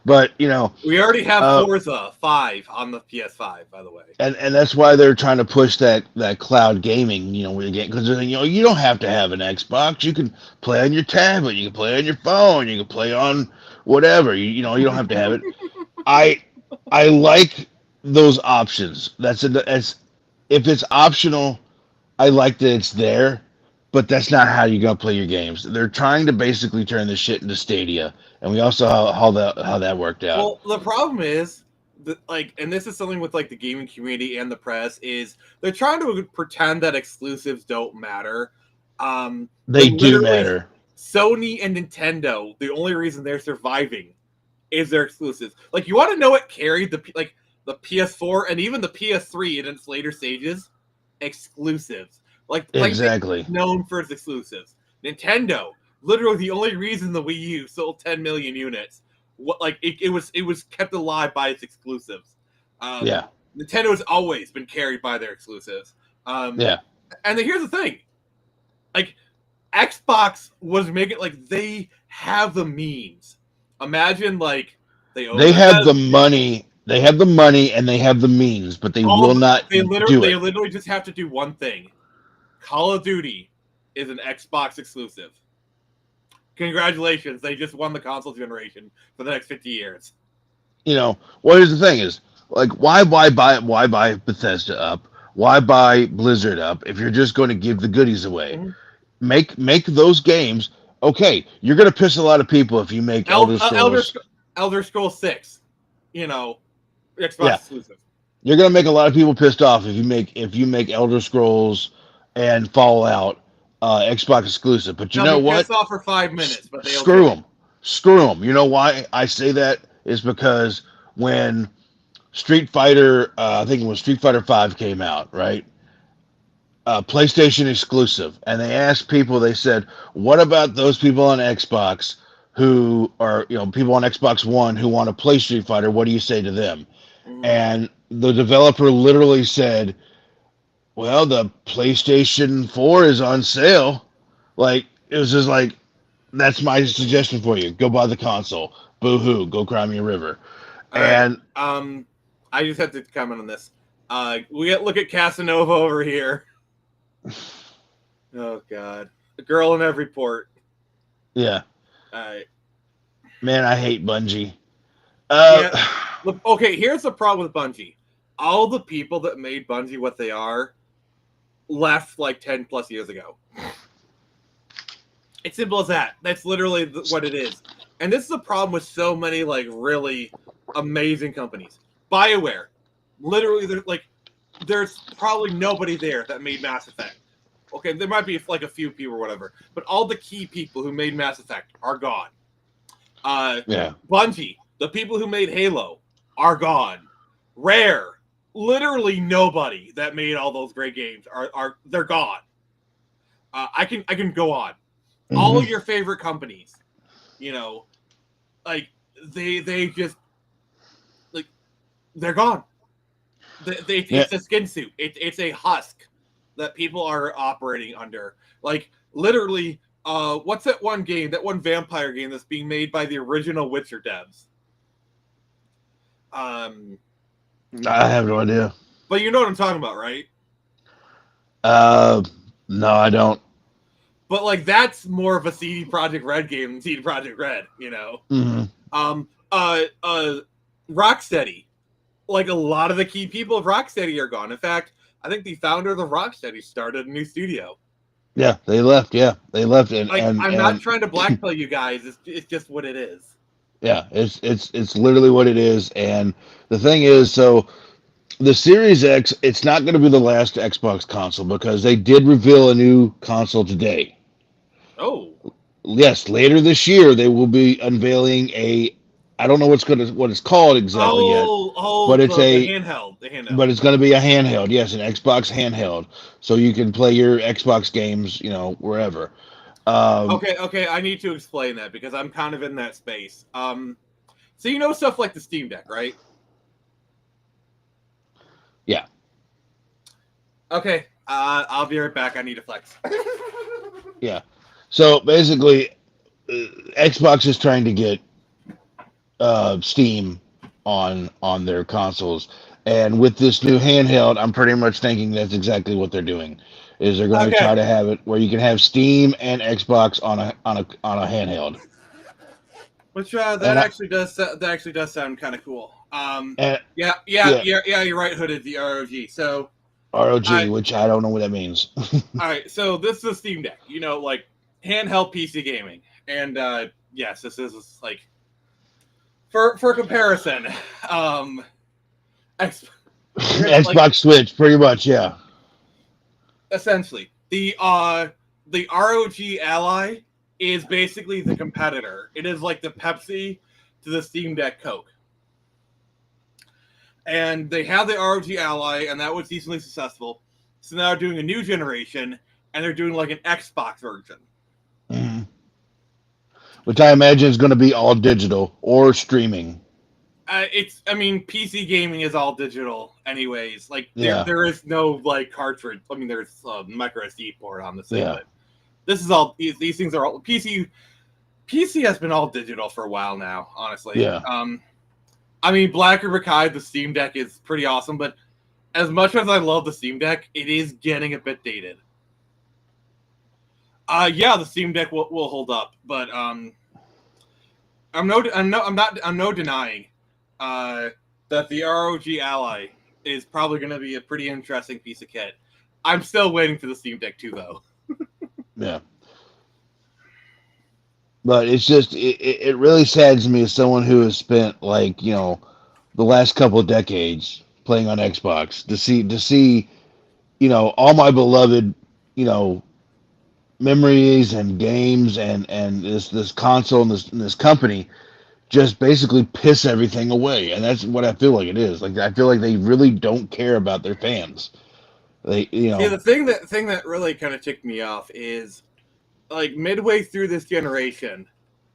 but you know, We already have Forza 5 on the PS5, by the way. and that's why they're trying to push that cloud gaming. You know, where you get because you know you don't have to have an Xbox. You can play on your tablet. You can play on your phone. You can play on whatever. You know, you don't have to have it. I like those options. That's if it's optional. I like that it's there, but that's not how you're gonna play your games. They're trying to basically turn this shit into Stadia, and we also how that worked out. Well, the problem is that, like, and this is something with like the gaming community and the press is they're trying to pretend that exclusives don't matter. They but do literally, matter. Sony and Nintendo, the only reason they're surviving is their exclusives. Like, you want to know what carried the PS4 and even the PS3 in its later stages? Exclusives. Like, Exactly. known for its exclusives. Nintendo, literally the only reason the Wii U sold 10 million units. It was kept alive by its exclusives. Yeah. Nintendo has always been carried by their exclusives. Yeah. And here's the thing. Like, Xbox was making, like, they have the means. Imagine, like, they have the money. They have the money and they have the means, but they will not They do it. literally just have to do one thing. Call of Duty is an Xbox exclusive. Congratulations, they just won the console generation for the next 50 years. You know, what is the thing is like why buy Bethesda up? Why buy Blizzard up if you're just going to give the goodies away? Mm-hmm. Make those games okay. You're going to piss a lot of people if you make Elder Scrolls. Elder Scrolls 6, you know, Xbox exclusive. You're going to make a lot of people pissed off if you make Elder Scrolls and Fallout Xbox exclusive. But you know what? Pissed off for 5 minutes, but screw them. Screw them. You know why I say that is because when Street Fighter, I think it was Street Fighter 5 came out, right? PlayStation exclusive, and they asked people. They said, "What about those people on Xbox who are, you know, people on Xbox One who want to play Street Fighter? What do you say to them?" And the developer literally said, "Well, the PlayStation 4 is on sale." Like, it was just like, that's my suggestion for you. Go buy the console. Boo-hoo. Go cry me a river. And I just have to comment on this. Look at Casanova over here. Oh, God. The girl in every port. yeah. Man, I hate Bungie. Look, okay, here's the problem with Bungie. All the people that made Bungie what they are left like 10 plus years ago. It's simple as that. That's literally what it is. And this is a problem with so many like really amazing companies. BioWare, literally, there's probably nobody there that made Mass Effect. Okay, there might be like a few people or whatever, but all the key people who made Mass Effect are gone. Bungie, the people who made Halo, are gone. Rare, literally nobody that made all those great games they're gone. I can go on. Mm-hmm. All of your favorite companies, you know, like they just like they're gone. It's a skin suit. It's a husk that people are operating under. Like literally, what's that one game? That one vampire game that's being made by the original Witcher devs. I have no idea. But you know what I'm talking about, right? No, I don't. But like that's more of a CD Projekt Red game than CD Projekt Red, you know. Rocksteady, like a lot of the key people of Rocksteady are gone. In fact, I think the founder of the Rocksteady started a new studio. Yeah, they left. Yeah, they left. And I'm not trying to blackmail you guys. It's just what it is. Yeah, it's literally what it is. And the thing is, so the Series X, it's not going to be the last Xbox console because they did reveal a new console today. Oh. Yes, later this year they will be unveiling a. I don't know what it's called exactly yet. But it's the handheld. The handheld. But it's going to be a handheld. Yes, an Xbox handheld, so you can play your Xbox games, wherever. Okay. I need to explain that because I'm kind of in that space. So you know stuff like the Steam Deck, right? Yeah. Okay. I'll be right back. I need to flex. Yeah. So basically, Xbox is trying to get Steam on their consoles, and with this new handheld, I'm pretty much thinking that's exactly what they're doing. Is they're going to try to have it where you can have Steam and Xbox on a handheld. Which that actually does sound kind of cool. Yeah, you're right, Hooded, the ROG. So ROG, which I don't know what that means. All right, so this is the Steam Deck, like handheld PC gaming, and yes, this is like for comparison, Xbox Switch, pretty much, yeah. Essentially, the ROG Ally is basically the competitor. It is like the Pepsi to the Steam Deck Coke. And they have the ROG Ally, and that was decently successful. So now they're doing a new generation, and they're doing like an Xbox version. Mm-hmm. Which I imagine is going to be all digital or streaming. PC gaming is all digital anyways. Like, there is no, like, cartridge. I mean, there's a micro SD port on the thing, but this is all, these things are all, PC has been all digital for a while now, honestly. Yeah. Black River Kai, the Steam Deck is pretty awesome, but as much as I love the Steam Deck, it is getting a bit dated. The Steam Deck will hold up, but I'm no denying that the ROG Ally is probably going to be a pretty interesting piece of kit. I'm still waiting for the Steam Deck 2, though. Yeah. But it's just, it really saddens me as someone who has spent, like, the last couple of decades playing on Xbox to see, all my beloved, memories and games and this console and this company just basically piss everything away. And that's what I feel like it is. Like, I feel like they really don't care about their fans. They, Yeah, the thing that really kind of ticked me off is, like, midway through this generation,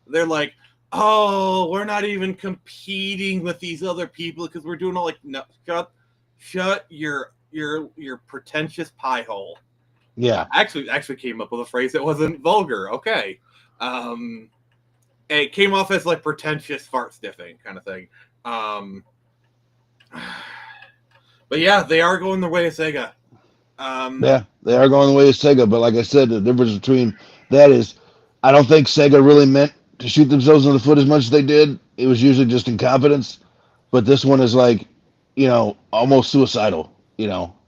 they're like, oh, we're not even competing with these other people because we're doing all, like, no, shut your pretentious pie hole. Yeah. Actually came up with a phrase that wasn't vulgar. Okay. It came off as like pretentious fart sniffing kind of thing. But yeah, they are going the way of Sega. Yeah, they are going the way of Sega. But like I said, the difference between that is, I don't think Sega really meant to shoot themselves in the foot as much as they did. It was usually just incompetence. But this one is like, almost suicidal.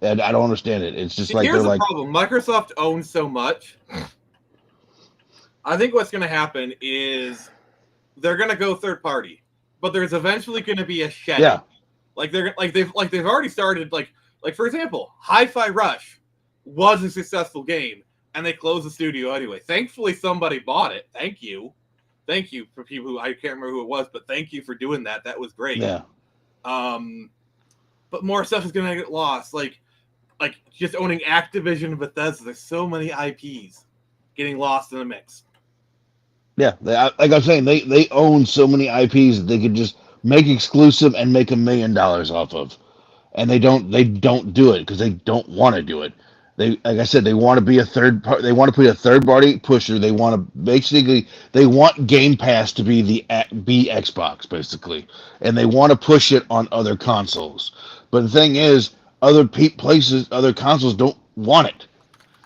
And I don't understand it. It's just like here's they're the problem. Microsoft owns so much. I think what's going to happen is they're going to go third party, but there's eventually going to be a shed. Yeah. They've already started like for example, Hi-Fi Rush was a successful game, and they closed the studio anyway. Thankfully, somebody bought it. Thank you for people who I can't remember who it was, but thank you for doing that. That was great. Yeah. But more stuff is gonna get lost. Like just owning Activision and Bethesda. There's so many IPs getting lost in the mix. Yeah, like I'm saying, they own so many IPs that they could just make exclusive and make $1 million off of, and they don't do it because they don't want to do it. They, like I said, they want to be a third part. They want to be a third party pusher. They want to basically they want Game Pass to be be Xbox basically, and they want to push it on other consoles. But the thing is, other places, other consoles don't want it,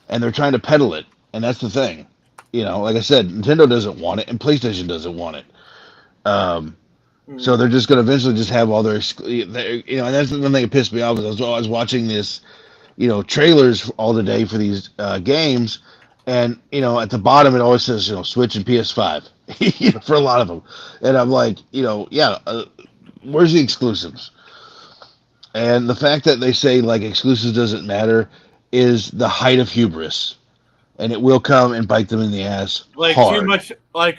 and they're trying to peddle it, and that's the thing. Like I said, Nintendo doesn't want it, and PlayStation doesn't want it. So they're just going to eventually just have all their, and that's the thing that pissed me off. I was watching this, trailers all the day for these games, and at the bottom it always says Switch and PS5 for a lot of them, and I'm like, where's the exclusives? And the fact that they say like exclusives doesn't matter is the height of hubris, and it will come and bite them in the ass. Like hard. too much, like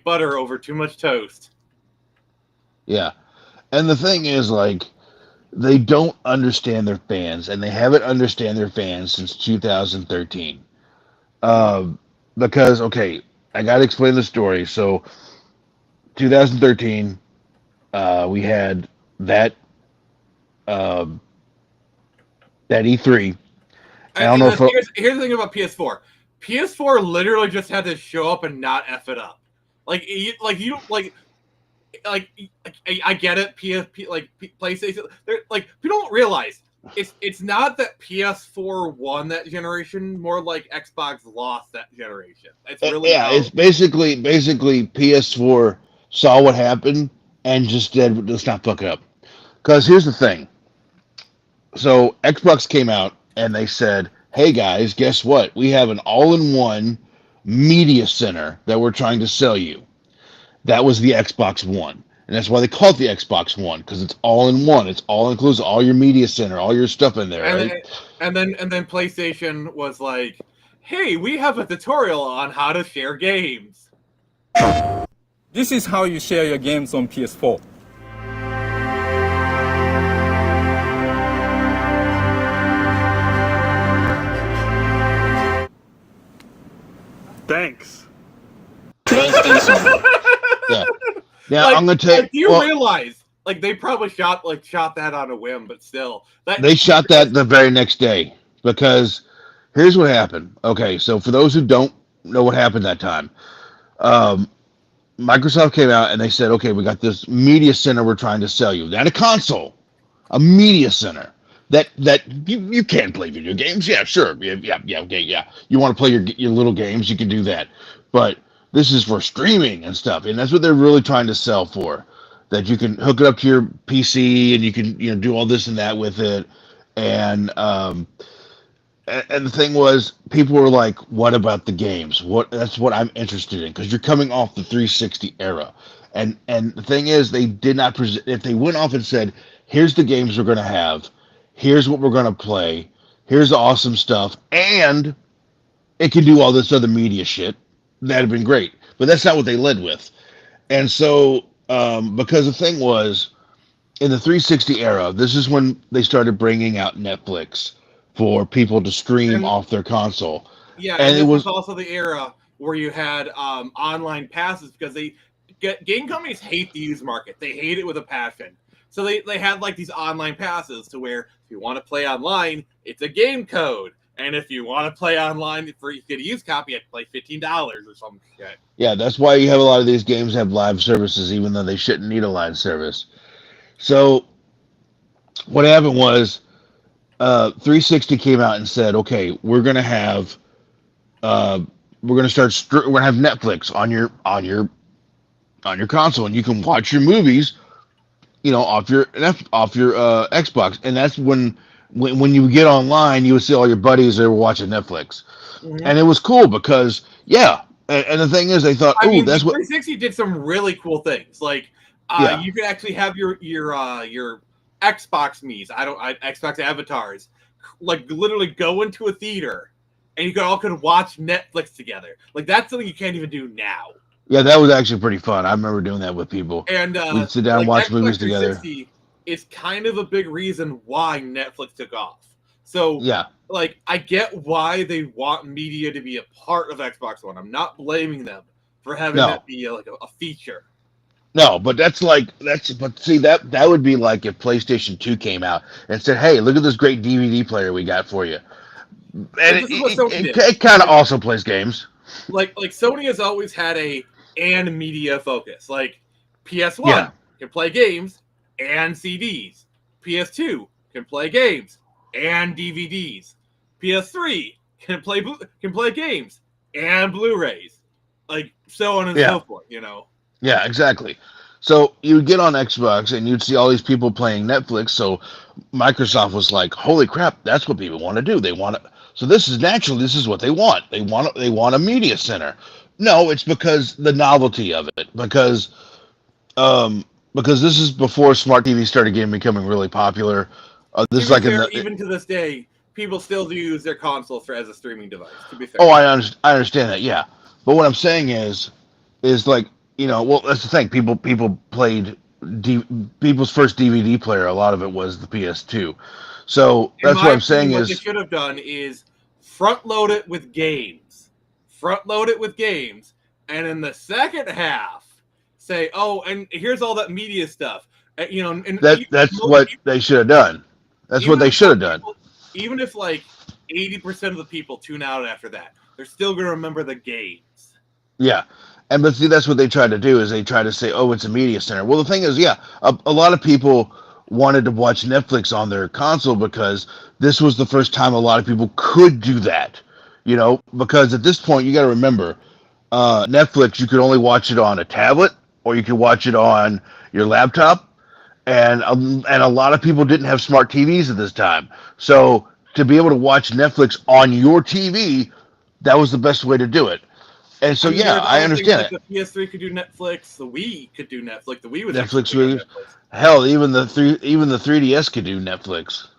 butter over too much toast. Yeah, and the thing is like, they don't understand their fans, and they haven't understand their fans since 2013. Because okay, I got to explain the story. So, 2013, we had that E3. I don't know if here's the thing about PS4. PS4 literally just had to show up and not F it up. I get it. PlayStation. They're like, people don't realize it's not that PS4 won that generation. More like Xbox lost that generation. It's really it's basically PS4 saw what happened and just said, let's not fuck it up. Because here's the thing. So Xbox came out and they said, hey guys, guess what? We have an all-in-one media center that we're trying to sell you. That was the Xbox One. And that's why they call it the Xbox One, because it's all in one. It's all inclusive, all your media center, all your stuff in there. And then PlayStation was like, hey, we have a tutorial on how to share games. This is how you share your games on PS4. Thanks. PlayStation. Yeah. Now I'm gonna tell do you realize they probably shot that on a whim, but still they shot that the very next day, because here's what happened. Okay, so for those who don't know what happened that time, Microsoft came out and they said, okay, we got this media center we're trying to sell you. Not a console, a media center that you can play video games. Yeah, sure. Yeah. Okay, yeah. You want to play your little games, you can do that, but this is for streaming and stuff, and that's what they're really trying to sell for. That you can hook it up to your PC and you can do all this and that with it, and the thing was, people were like, "What about the games? That's what I'm interested in," because you're coming off the 360 era, and the thing is, they did not present. If they went off and said, "Here's the games we're going to have, here's what we're going to play, here's the awesome stuff, and it can do all this other media shit," that'd have been great. But that's not what they led with. And so, because the thing was, in the 360 era, this is when they started bringing out Netflix for people to stream off their console. Yeah, and it was also the era where you had online passes, because game companies hate the used market. They hate it with a passion. So they had these online passes to where if you want to play online, it's a game code. And if you want to play online for you get a used copy, you have to play $15 or some shit. Yeah, that's why you have a lot of these games have live services, even though they shouldn't need a live service. So what happened was 360 came out and said, okay, we're gonna have Netflix on your console, and you can watch your movies, off your Xbox. And that's when you get online, you would see all your buddies that were watching Netflix. Mm-hmm. And it was cool because, and the thing is, they thought, that's what 360 did some really cool things. You could actually have your Xbox Mii's, Xbox avatars, literally go into a theater, and you all could watch Netflix together. That's something you can't even do now. Yeah, that was actually pretty fun. I remember doing that with people. And we'd sit down and watch movies together. Is kind of a big reason why Netflix took off. So, I get why they want media to be a part of Xbox One. I'm not blaming them for having that be a feature. No, but but see, that would be like if PlayStation 2 came out and said, hey, look at this great DVD player we got for you. And this is what Sony did. it kind of also plays games. Like Sony has always had a and media focus. Like PS1 Yeah. can play games and CDs. PS2 can play games and DVDs. PS3 can play games and Blu-rays. Like so on and so forth, you know. Yeah, exactly. So you'd get on Xbox and you'd see all these people playing Netflix. So Microsoft was like, "Holy crap, that's what people want to do. They want to." So this is what they want. They want a media center. No, it's because the novelty of it. Because this is before smart TV started becoming really popular. This is like even to this day, people still do use their consoles as a streaming device. To be fair. Oh, I understand that. Yeah, but what I'm saying is like, you know, well, that's the thing. People played people's first DVD player. A lot of it was the PS2. So that's what I'm saying what is they should have done is front load it with games, and in the second half say, "Oh, and here's all that media stuff." You know, and that's what they should have done. That's what they should have done. Even if like 80% of the people tune out after that, they're still going to remember the games. Yeah. But see, that's what they tried to do is they try to say, "Oh, it's a media center." Well, the thing is, yeah, a lot of people wanted to watch Netflix on their console because this was the first time a lot of people could do that. You know, because at this point you got to remember, Netflix, you could only watch it on a tablet or you could watch it on your laptop, and a lot of people didn't have smart TVs at this time. So to be able to watch Netflix on your TV, that was the best way to do it. And so, yeah, I understand it. The PS3 could do Netflix. The Wii could do Netflix. The Wii was Netflix. Hell, even the 3DS could do Netflix.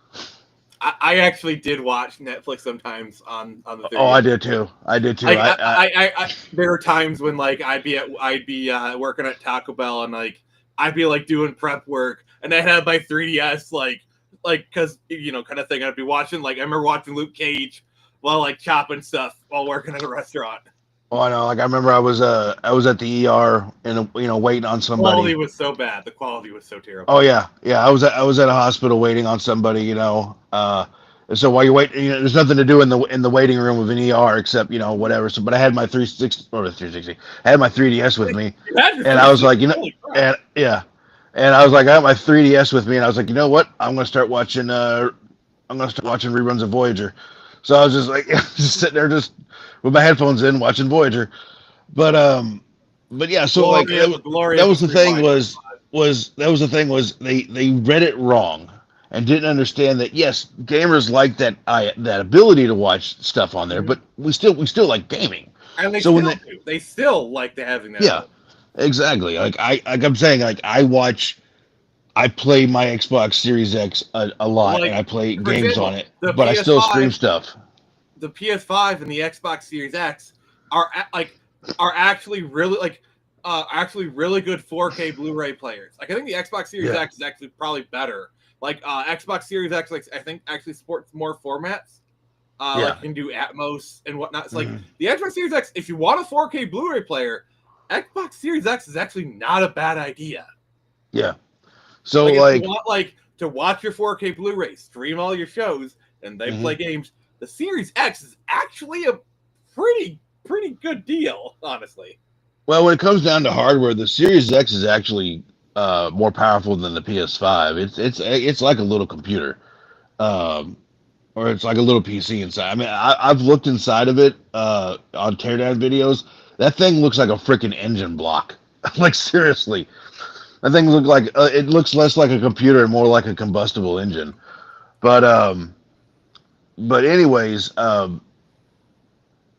I actually did watch Netflix sometimes on the 3DS. Oh, I did too. I there were times when like I'd be working at Taco Bell and like I'd be like doing prep work and I had my 3DS like because you know kind of thing. I'd be watching like I remember watching Luke Cage while like chopping stuff while working at a restaurant. Oh, I know. Like I remember, I was at the ER and waiting on somebody. The quality was so bad. The quality was so terrible. Oh yeah. I was at a hospital waiting on somebody. You know, and so while you're waiting, you know, there's nothing to do in the waiting room of an ER except whatever. So, but I had my 360. I had my 3DS with me, and I was like, and I was like, I got my 3DS with me, and I was like, you know what? I'm gonna start watching reruns of Voyager. So I was just like, just sitting there, just with my headphones in, watching Voyager. But yeah. So like that was the thing was they read it wrong and didn't understand that yes, gamers like that ability to watch stuff on there, but we still like gaming. And they they still like having that. Yeah, exactly. Like I'm saying, like I play my Xbox Series X a lot, and I play games on it, but I still stream stuff. The PS5 and the Xbox Series X are actually really really good 4K Blu-ray players. Like I think the Xbox Series X is actually probably better. Like Xbox Series X, like I think actually supports more formats. Like you can do Atmos and whatnot. It's like the Xbox Series X. If you want a 4K Blu-ray player, Xbox Series X is actually not a bad idea. Yeah. So if you want to watch your 4K Blu-ray, stream all your shows, and they play games, the Series X is actually a pretty good deal, honestly. Well, when it comes down to hardware, the Series X is actually more powerful than the PS5. It's like a little computer, or it's like a little PC inside. I mean, I've looked inside of it on teardown videos. That thing looks like a freaking engine block. Like seriously. That thing it looks less like a computer and more like a combustible engine. But anyways, so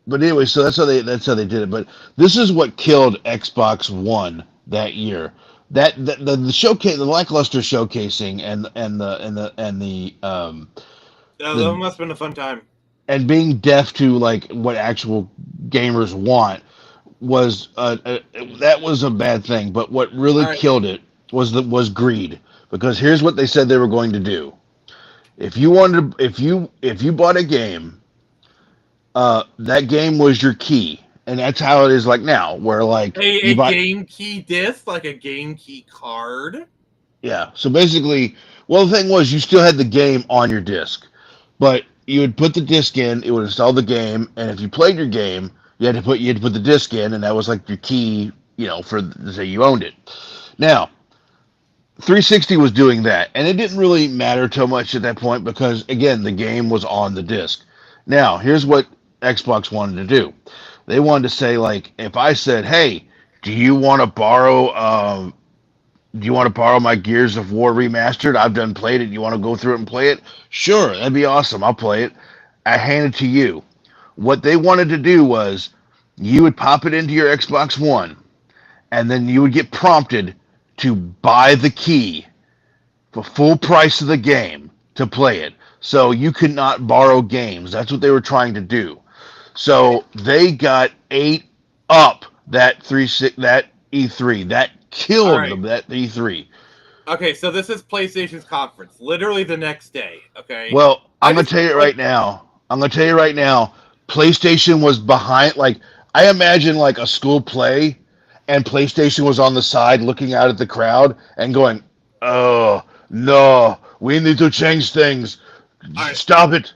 that's how they did it. But this is what killed Xbox One that year. The showcase, the lackluster showcasing, that must have been a fun time. And being deaf to like what actual gamers want was that was a bad thing. But what really killed it was greed, because here's what they said they were going to do. If you bought a game, that game was your key, and that's how it is like now, where like a game key disc, like a game key card. Yeah. So basically, well, the thing was you still had the game on your disc, but would put the disc in, it would install the game, and if you played your game, you had to put the disc in, and that was like your key, for to say you owned it. Now, 360 was doing that, and it didn't really matter too much at that point because, again, the game was on the disc. Now, here's what Xbox wanted to do. They wanted to say, like, if I said, "Hey, do you want to borrow my Gears of War remastered? I've done played it. You want to go through it and play it? Sure, that'd be awesome. I'll play it. I hand it to you." What they wanted to do was you would pop it into your Xbox One, and then you would get prompted to buy the key for full price of the game to play it. So you could not borrow games. That's what they were trying to do. So they ate up that E3. That killed them, that E3. Okay, so this is PlayStation's conference. Literally the next day, okay? Well, I'm going to tell you right now. PlayStation was behind. Like, I imagine like a school play, and PlayStation was on the side looking out at the crowd and going, "Oh, no, we need to change things. Stop it."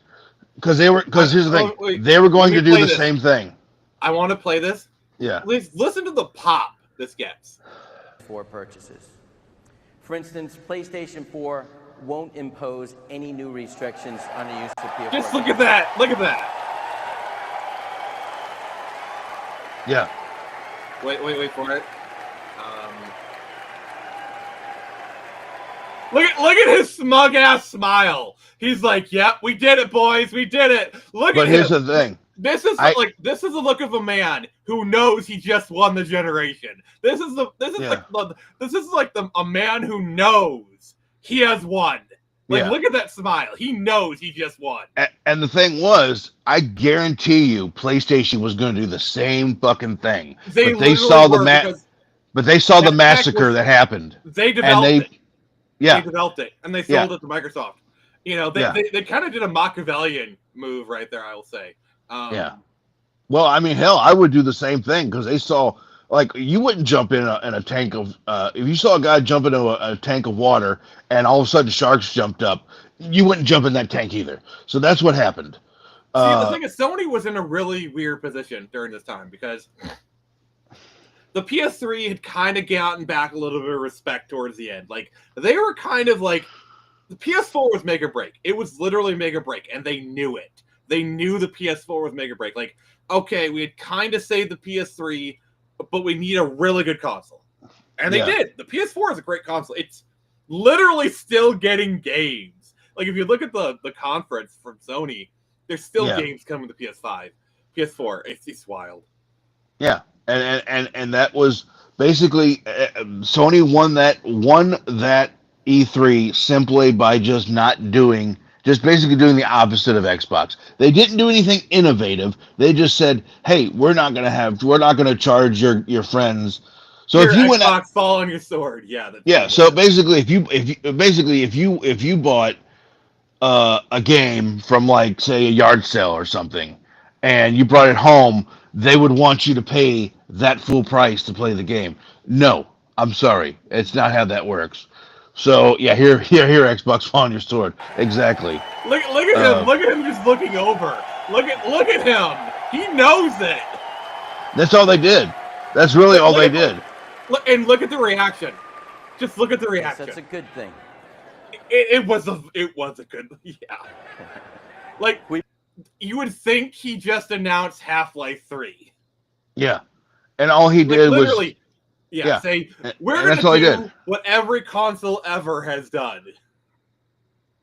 Because here's the thing. They were going to do the same thing. I want to play this. Yeah. Listen to the pop this gets. For purchases. For instance, PlayStation 4 won't impose any new restrictions on the use of PS4. Just look at that. Look at that. Yeah. Wait for it. Look at his smug ass smile. He's like, "Yep, we did it, boys. We did it." But here's the thing. This is the look of a man who knows he just won the generation. This is a man who knows he has won. Look at that smile. He knows he just won. And the thing was, I guarantee you, PlayStation was going to do the same fucking thing. But they saw the massacre that happened. They developed it. Yeah. They developed it, and they sold it to Microsoft. They kind of did a Machiavellian move right there, I will say. Yeah. Well, I mean, hell, I would do the same thing because they saw, like, you wouldn't jump in a tank of, if you saw a guy jump into a tank of water and all of a sudden sharks jumped up, you wouldn't jump in that tank either. So that's what happened. The thing is, Sony was in a really weird position during this time because the PS3 had kind of gotten back a little bit of respect towards the end. Like, they were kind of like, the PS4 was make or break. It was literally make or break, and they knew it. They knew the PS4 was make or break. Like, okay, we had kind of saved the PS3, but we need a really good console. And they did. The PS4 is a great console. It's literally still getting games. Like, if you look at the conference from Sony, there's still games coming to PS5. PS4, it's wild. Yeah. And that was basically Sony won that E3 simply by just basically doing the opposite of Xbox. They didn't do anything innovative. They just said, "Hey, we're not going to charge your friends." So if you went out, fall on your sword, So basically, if you bought a game from, like, say, a yard sale or something, and you brought it home, they would want you to pay that full price to play the game. No, I'm sorry, it's not how that works. So yeah, here, Xbox, fall on your sword. Exactly. Look at him. Look at him just looking over. Look at him. He knows it. That's all they did. That's really all they did. Look at the reaction. Just look at the reaction. That's a good thing. It was a good, Like, you would think he just announced Half-Life 3. Yeah, and all he did was literally. Yeah, say, we're going to do what every console ever has done.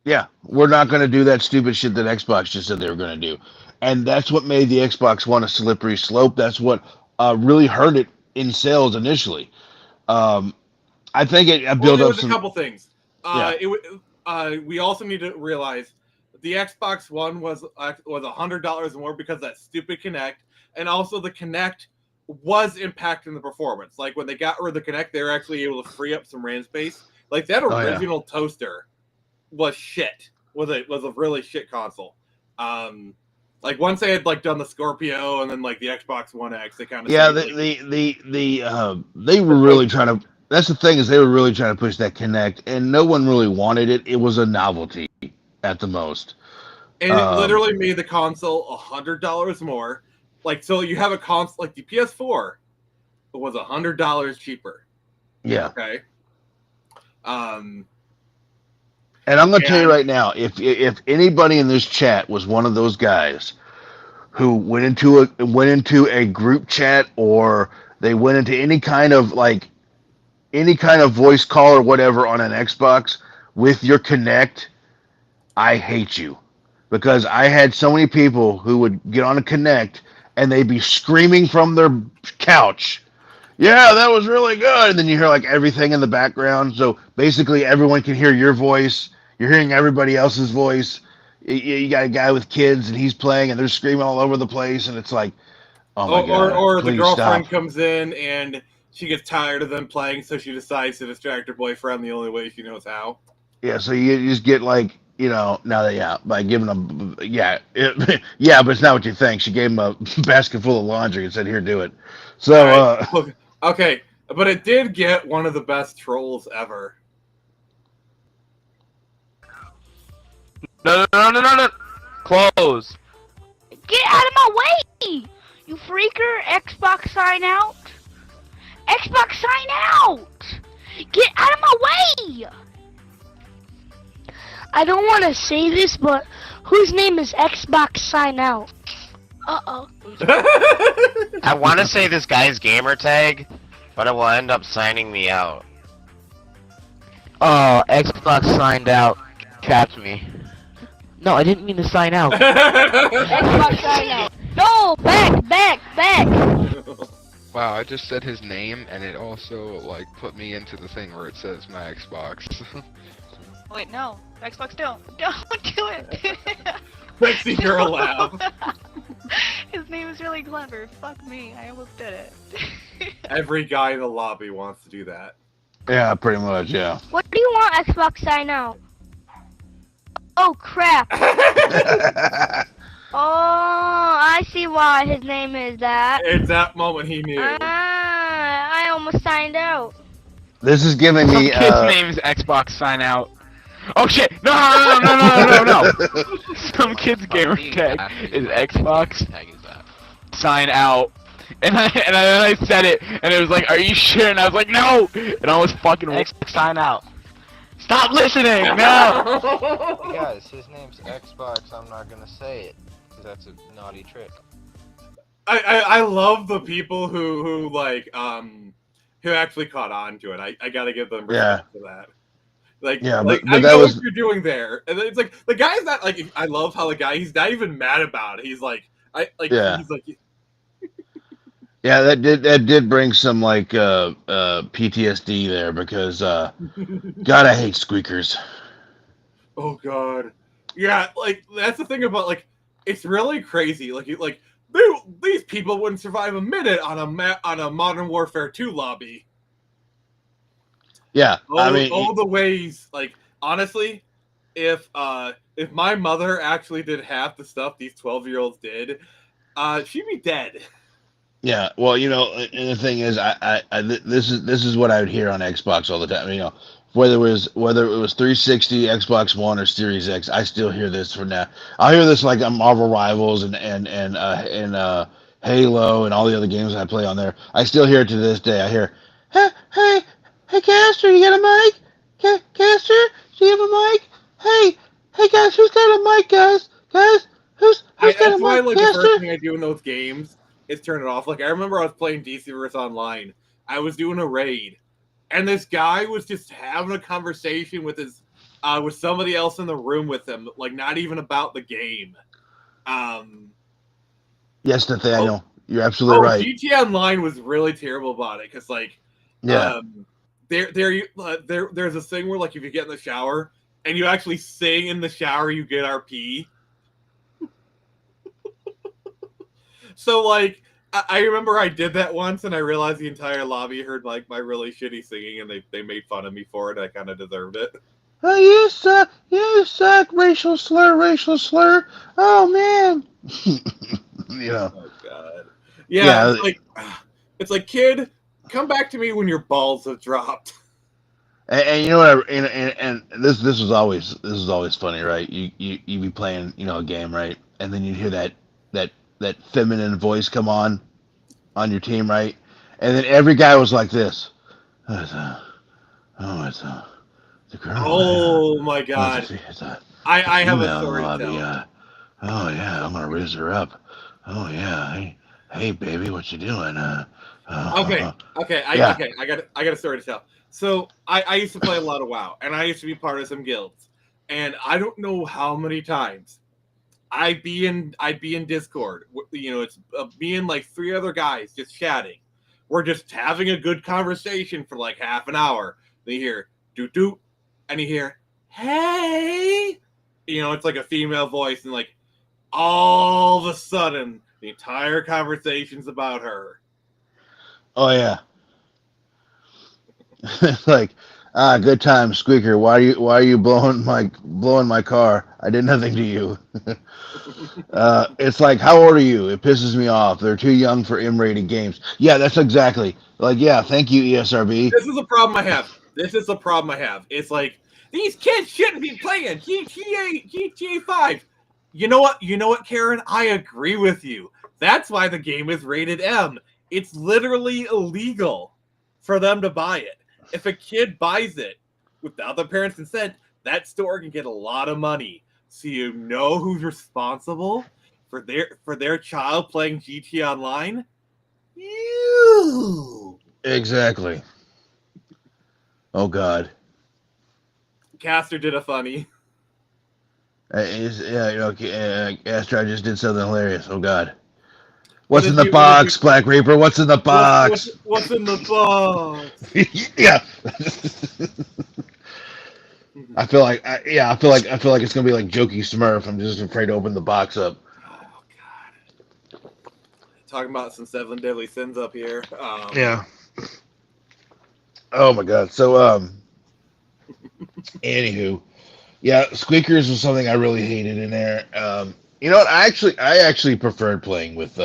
Yeah, we're not going to do that stupid shit that Xbox just said they were going to do. And that's what made the Xbox One a slippery slope. That's what really hurt it in sales initially. I think it built up some... a couple things. We also need to realize the Xbox One was $100 more because of that stupid Kinect, and also the Kinect was impacting the performance. Like, when they got rid of the Kinect, they were actually able to free up some RAM space. Like, that original toaster was shit. Was a really shit console. Like, once they had, like, done the Scorpio and then, like, the Xbox One X, they kind of they were really trying to. That's the thing, is they were really trying to push that Kinect, and no one really wanted it. It was a novelty at the most. And it literally made the console $100 more. Like, so you have a console like the PS4 was $100 cheaper. Yeah. Okay. And I'm going to tell you right now, if anybody in this chat was one of those guys who went into a group chat, or they went into any kind of voice call or whatever on an Xbox with your Kinect, I hate you. Because I had so many people who would get on a Kinect and they'd be screaming from their couch, "Yeah, that was really good." And then you hear like everything in the background. So basically everyone can hear your voice. You're hearing everybody else's voice. You got a guy with kids and he's playing and they're screaming all over the place. And it's like, oh my God. Or the girlfriend stop. comes in and she gets tired of them playing, so she decides to distract her boyfriend the only way she knows how. Yeah, so you just get like, by giving them, but it's not what you think. She gave him a basket full of laundry and said, "Here, do it." So, right. Okay, but it did get one of the best trolls ever. No. Close. Get out of my way, you freaker! Xbox sign out. Xbox sign out. Get out of my way. I don't want to say this, but whose name is Xbox sign out? Uh-oh. I want to say this guy's gamer tag, but it will end up signing me out. Oh, Xbox signed out. Trapped me. No, I didn't mean to sign out. Xbox sign out. No, back. Wow, I just said his name, and it also, put me into the thing where it says my Xbox. Wait, no. Xbox, don't do it. Sexy girl laugh. His name is really clever. Fuck me, I almost did it. Every guy in the lobby wants to do that. Yeah, pretty much, yeah. What do you want Xbox sign out? Oh, crap. Oh, I see why his name is that. It's that moment he knew. I almost signed out. This is giving Some me, kid's name's Xbox sign out. Oh shit! No! Some kid's gamer tag is Xbox sign out, and I said it, and it was like, "Are you sure?" And I was like, "No!" And I was fucking sign out. Stop listening! No. Hey guys, his name's Xbox. I'm not gonna say it because that's a naughty trick. I love the people who actually caught on to it. I gotta give them respect for that. But I know what you're doing there, and it's like the guy's not like. I love how the guy, he's not even mad about it. He's like, he's like. Yeah, that did bring some PTSD there because God, I hate squeakers. Oh God, yeah, that's the thing about it's really crazy. These people wouldn't survive a minute on a Modern Warfare 2 lobby. Yeah, all the ways. Honestly, if my mother actually did half the stuff these 12-year-olds did, she'd be dead. Yeah, well, and the thing is, this is what I would hear on Xbox all the time. Whether it was 360, Xbox One, or Series X, I still hear this for now. I hear this on Marvel Rivals and Halo and all the other games I play on there. I still hear it to this day. I hear, hey, Caster, you got a mic? Caster, do you have a mic? Hey, guys, who's got a mic, guys? Who's got a mic? That's why, the Caster? first thing I do in those games is turn it off. I remember I was playing DC vs. Online. I was doing a raid, and this guy was just having a conversation with with somebody else in the room with him, not even about the game. Yes, Nathaniel, you're absolutely right. GTA Online was really terrible about it because, there's this thing where, if you get in the shower and you actually sing in the shower, you get RP. So, I remember I did that once, and I realized the entire lobby heard, my really shitty singing, and they made fun of me for it. I kind of deserved it. Oh, you suck, racial slur. Oh, man. Oh, God. Yeah, it's like, kid, come back to me when your balls have dropped. And you know what? And this was always funny, right? You be playing a game, right? And then you hear that feminine voice come on your team, right? And then every guy was like this. It's the girl. Oh my God! I have a story to tell. Oh yeah, I'm gonna raise her up. Oh yeah, hey baby, what you doing? Okay. I got a story to tell. So I used to play a lot of WoW, and I used to be part of some guilds, and I don't know how many times I'd be in Discord. It's me and like 3 other guys just chatting. We're just having a good conversation for like half an hour. Then you hear doot doot, and you hear hey. It's like a female voice, and like all of a sudden the entire conversation's about her. Oh yeah. Like, good time, Squeaker. Why are you blowing my car? I did nothing to you. It's like, how old are you? It pisses me off. They're too young for M-rated games. Yeah, that's exactly. Like, yeah, thank you, ESRB. This is the problem I have. It's like, these kids shouldn't be playing GTA 5. You know what, Karen? I agree with you. That's why the game is rated M. It's literally illegal for them to buy it. If a kid buys it without the parents' consent, that store can get a lot of money. So you know who's responsible for their child playing GTA Online? You. Exactly. Oh God. Caster did a funny. Astro, I just did something hilarious. Oh God. What's in the box, Black Reaper? What's in the box? What's in the box? Yeah. I feel like it's gonna be like Jokey Smurf. I'm just afraid to open the box up. Oh God. Talking about some 7 deadly sins up here. Yeah. Oh my God. So anywho, yeah, squeakers was something I really hated in there. You know what? I actually preferred playing with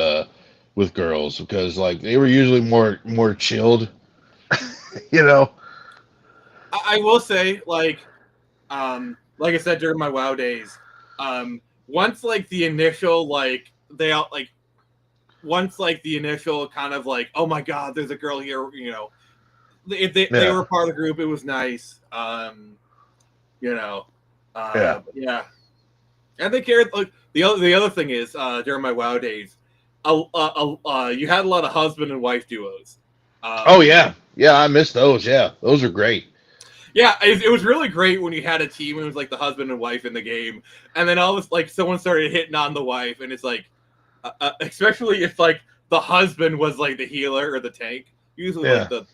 girls because like they were usually more chilled. I will say, like I said during my WoW days, once like the initial kind of like, oh my God, there's a girl here, they were part of the group. It was nice. Yeah. And they cared. Like the other thing is, during my WoW days, you had a lot of husband and wife duos. Oh yeah, I missed those. Yeah, those are great. Yeah, it was really great when you had a team and it was like the husband and wife in the game, and then all this like someone started hitting on the wife, and it's like, especially if like the husband was like the healer or the tank. Usually, like the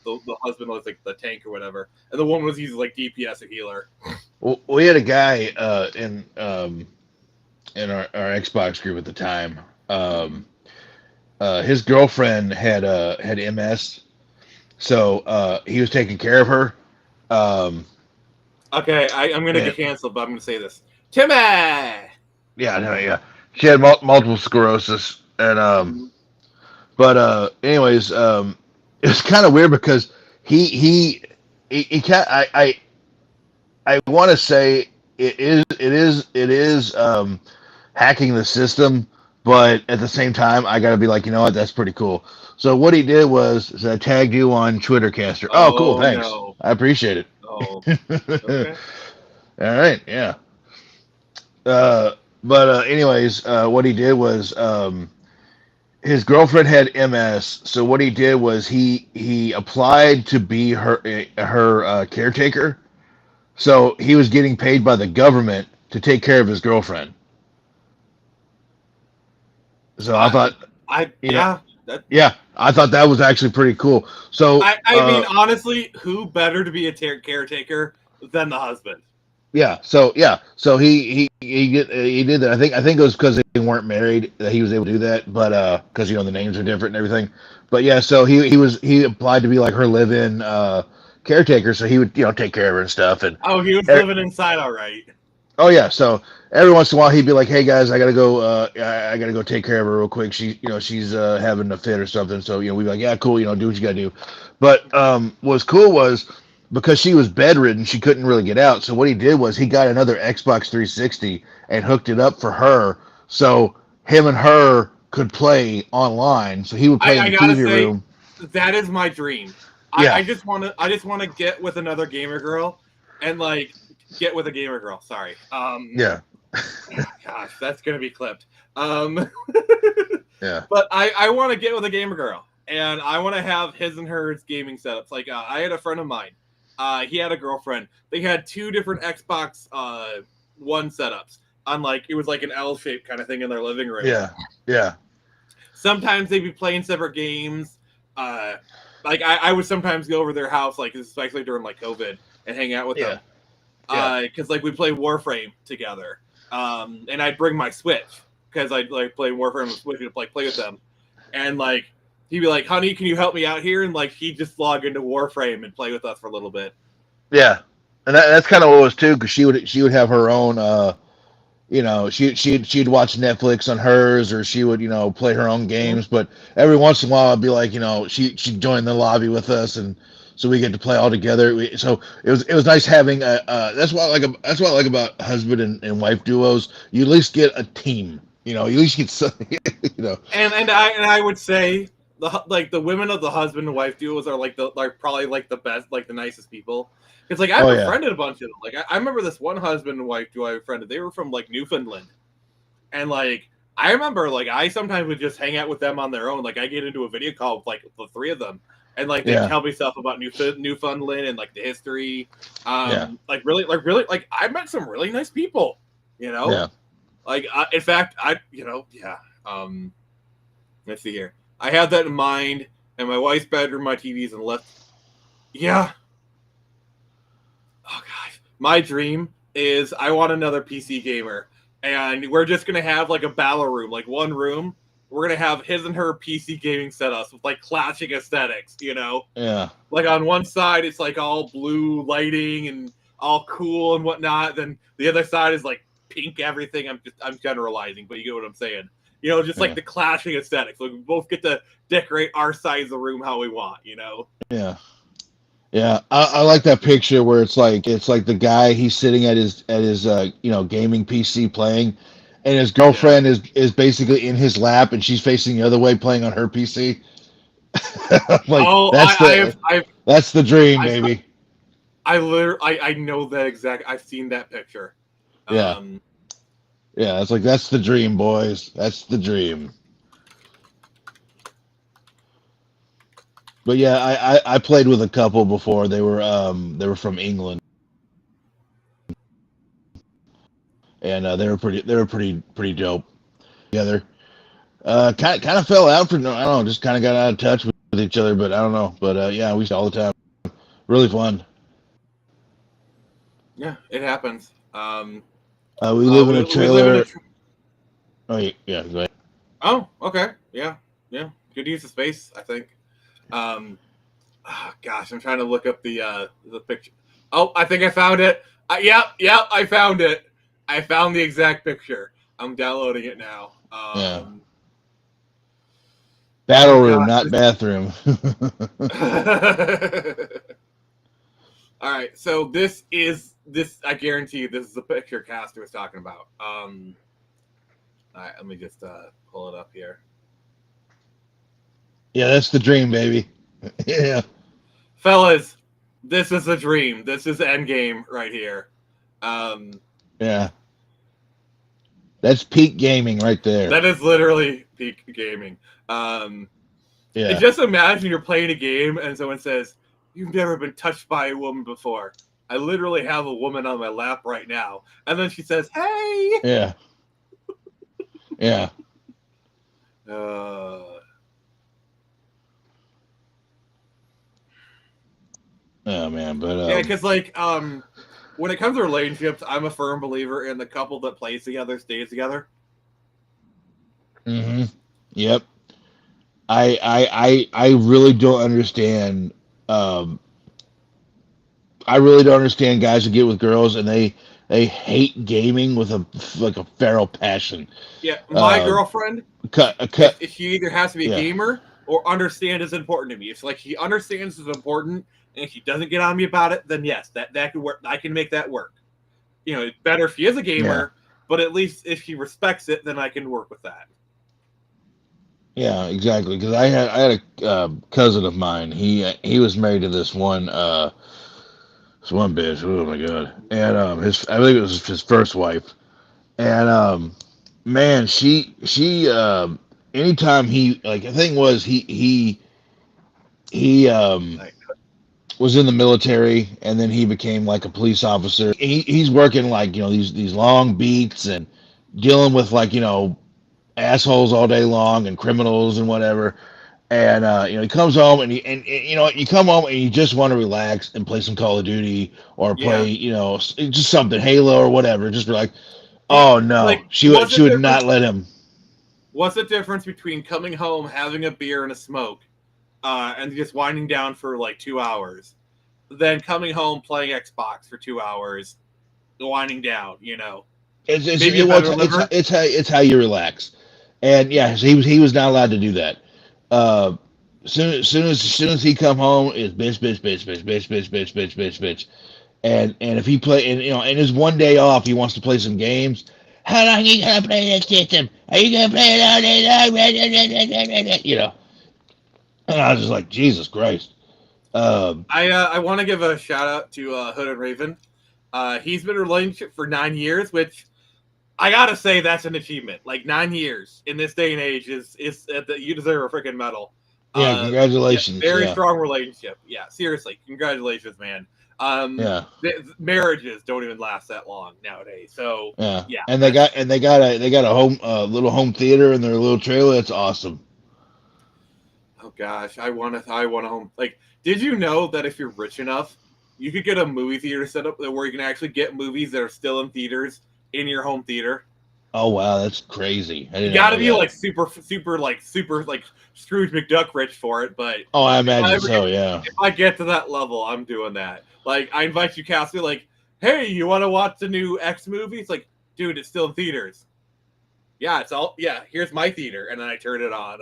husband was like the tank or whatever, and the woman was usually like DPS or healer. Well, we had a guy in our Xbox group at the time. His girlfriend had MS, so he was taking care of her. Okay, I'm gonna get canceled, but I'm gonna say this. Timmy. Yeah. She had multiple sclerosis, and anyways, it's kind of weird because he can't. I want to say it is hacking the system, but at the same time, I gotta be like, you know what, that's pretty cool. So what he did was I tagged you on Twittercaster. Oh, cool, thanks. No. I appreciate it. Oh, okay. All right, yeah. Anyways, what he did was his girlfriend had MS, so what he did was he applied to be her caretaker. So he was getting paid by the government to take care of his girlfriend. So I thought, I thought that was actually pretty cool. So I mean, honestly, who better to be a caretaker than the husband? Yeah. So he did that. I think it was because they weren't married that he was able to do that, but because the names are different and everything. But yeah, so he applied to be like her live-in caretaker, so he would take care of her and stuff. And he was living inside, all right. Oh yeah, so every once in a while he'd be like, "Hey guys, I gotta go take care of her real quick. She's having a fit or something." So we'd be like, "Yeah, cool. Do what you gotta do." But what's cool was because she was bedridden, she couldn't really get out. So what he did was he got another Xbox 360 and hooked it up for her, so him and her could play online. So he would play in the TV room. That is my dream. Yeah. I just want to get with another gamer girl, and like get with a gamer girl. Sorry. Yeah. Gosh, that's gonna be clipped. Yeah. But I want to get with a gamer girl, and I want to have his and hers gaming setups. Like I had a friend of mine. He had a girlfriend. They had 2 different Xbox One setups. It was like an L-shaped kind of thing in their living room. Yeah. Yeah. Sometimes they'd be playing separate games. I would sometimes go over their house, like especially during like COVID, and hang out with them. Because like we play Warframe together. And I'd bring my Switch because I'd like play Warframe with Switch and play with them. And like he'd be like, "Honey, can you help me out here?" And like he'd just log into Warframe and play with us for a little bit. Yeah, and that's kind of what it was too, because she would have her own. She'd watch Netflix on hers, or she would play her own games. But every once in a while, I'd be like, she'd join the lobby with us, and so we get to play all together. So it was nice having that's what I like about husband and wife duos. You at least get a team. You at least get some. And I would say the women of the husband and wife duos are probably the best, like the nicest people. It's like I've befriended a bunch of them. Like I remember this one husband and wife duo I befriended. They were from like Newfoundland, and like I remember like I sometimes would just hang out with them on their own. Like I get into a video call with like the 3 of them, and like they tell me stuff about Newfoundland and like the history. Like really I met some really nice people. Yeah. Like in fact let's see here. I had that in mind, and my wife's bedroom, my TV's and left. Yeah. Oh gosh, my dream is I want another PC gamer, and we're just gonna have like a battle room, like one room. We're gonna have his and her PC gaming setups with like classic aesthetics, Yeah. Like on one side, it's like all blue lighting and all cool and whatnot. Then the other side is like pink everything. I'm generalizing, but you get what I'm saying. Just like the clashing aesthetics. Like we both get to decorate our side of the room how we want. Yeah. Yeah, I like that picture where it's like the guy, he's sitting at his gaming PC playing, and his girlfriend is basically in his lap, and she's facing the other way playing on her PC. That's the dream, baby. I know that exact. I've seen that picture. Yeah. Yeah, it's like that's the dream, boys. That's the dream. But yeah, I played with a couple before. They were from England, and they were pretty dope together. Kind of fell out for I don't know, just kind of got out of touch with each other. But I don't know. But yeah, we used to all the time. Really fun. Yeah, it happens. We live in a trailer. Oh yeah, go ahead. Oh, okay, yeah. Good use of space, I think. Gosh, I'm trying to look up the picture. Oh, I think I found it. Yep, I found it. I found the exact picture. I'm downloading it now. Battle room, not bathroom. All right, so this. I guarantee you, this is the picture Caster was talking about. All right, let me just pull it up here. Yeah, that's the dream, baby. Yeah. Fellas, this is a dream. This is Endgame right here. Yeah. That's peak gaming right there. That is literally peak gaming. Yeah. Just imagine you're playing a game and someone says, "You've never been touched by a woman before." I literally have a woman on my lap right now. And then she says, "Hey!" Yeah. Yeah. Oh man, but yeah, because like when it comes to relationships, I'm a firm believer in the couple that plays together stays together. Mm-hmm. Yep. I really don't understand. I really don't understand guys who get with girls and they hate gaming with a feral passion. Yeah, my girlfriend. She either has to be a gamer or understand it's important to me. It's like she understands it's important and if she doesn't get on me about it, then yes, that could work. I can make that work. You know, it's better if she is a gamer, but at least if she respects it, then I can work with that. Yeah, exactly. Because I had a cousin of mine. He was married to this one bitch. Oh my god! And I believe it was his first wife. And man, she anytime he like the thing was he was in the military, and then he became like a police officer. He's working like, you know, these long beats and dealing with like, you know, assholes all day long and criminals and whatever. And you know, he comes home and you know, you come home and you just want to relax and play some Call of Duty or play, you know, just something, Halo or whatever. Just be like, oh no, Like, she would not let him. What's the difference between coming home, having a beer and a smoke, and just winding down for like 2 hours, then coming home playing Xbox for 2 hours, winding down? You know, it's how you relax. And yeah, so he was not allowed to do that. Soon as he come home, it's bitch. And if he play, and you know, and his one day off, he wants to play some games. How long are you gonna play this system? Are you gonna play it all day long? You know. And I was just like, Jesus Christ. I want to give a shout out to Hood and Raven. He's been in a relationship for 9 years, which I gotta say that's an achievement. Like 9 years in this day and age is you deserve a freaking medal. Yeah, congratulations. Yeah, very strong relationship. Yeah, seriously, congratulations, man. Marriages don't even last that long nowadays. So yeah. And they got a home little home theater in their little trailer. It's awesome. Oh gosh, I want a home. Like, did you know that if you're rich enough, you could get a movie theater set up where you can actually get movies that are still in theaters in your home theater? Oh wow, that's crazy. You got to be like super Scrooge McDuck rich for it, but oh, I imagine so. Yeah. If I get to that level, I'm doing that. Like, I invite you, Cassie. Like, hey, you want to watch the new X movie? It's like, dude, it's still in theaters. Yeah, it's all. Yeah, here's my theater, and then I turn it on.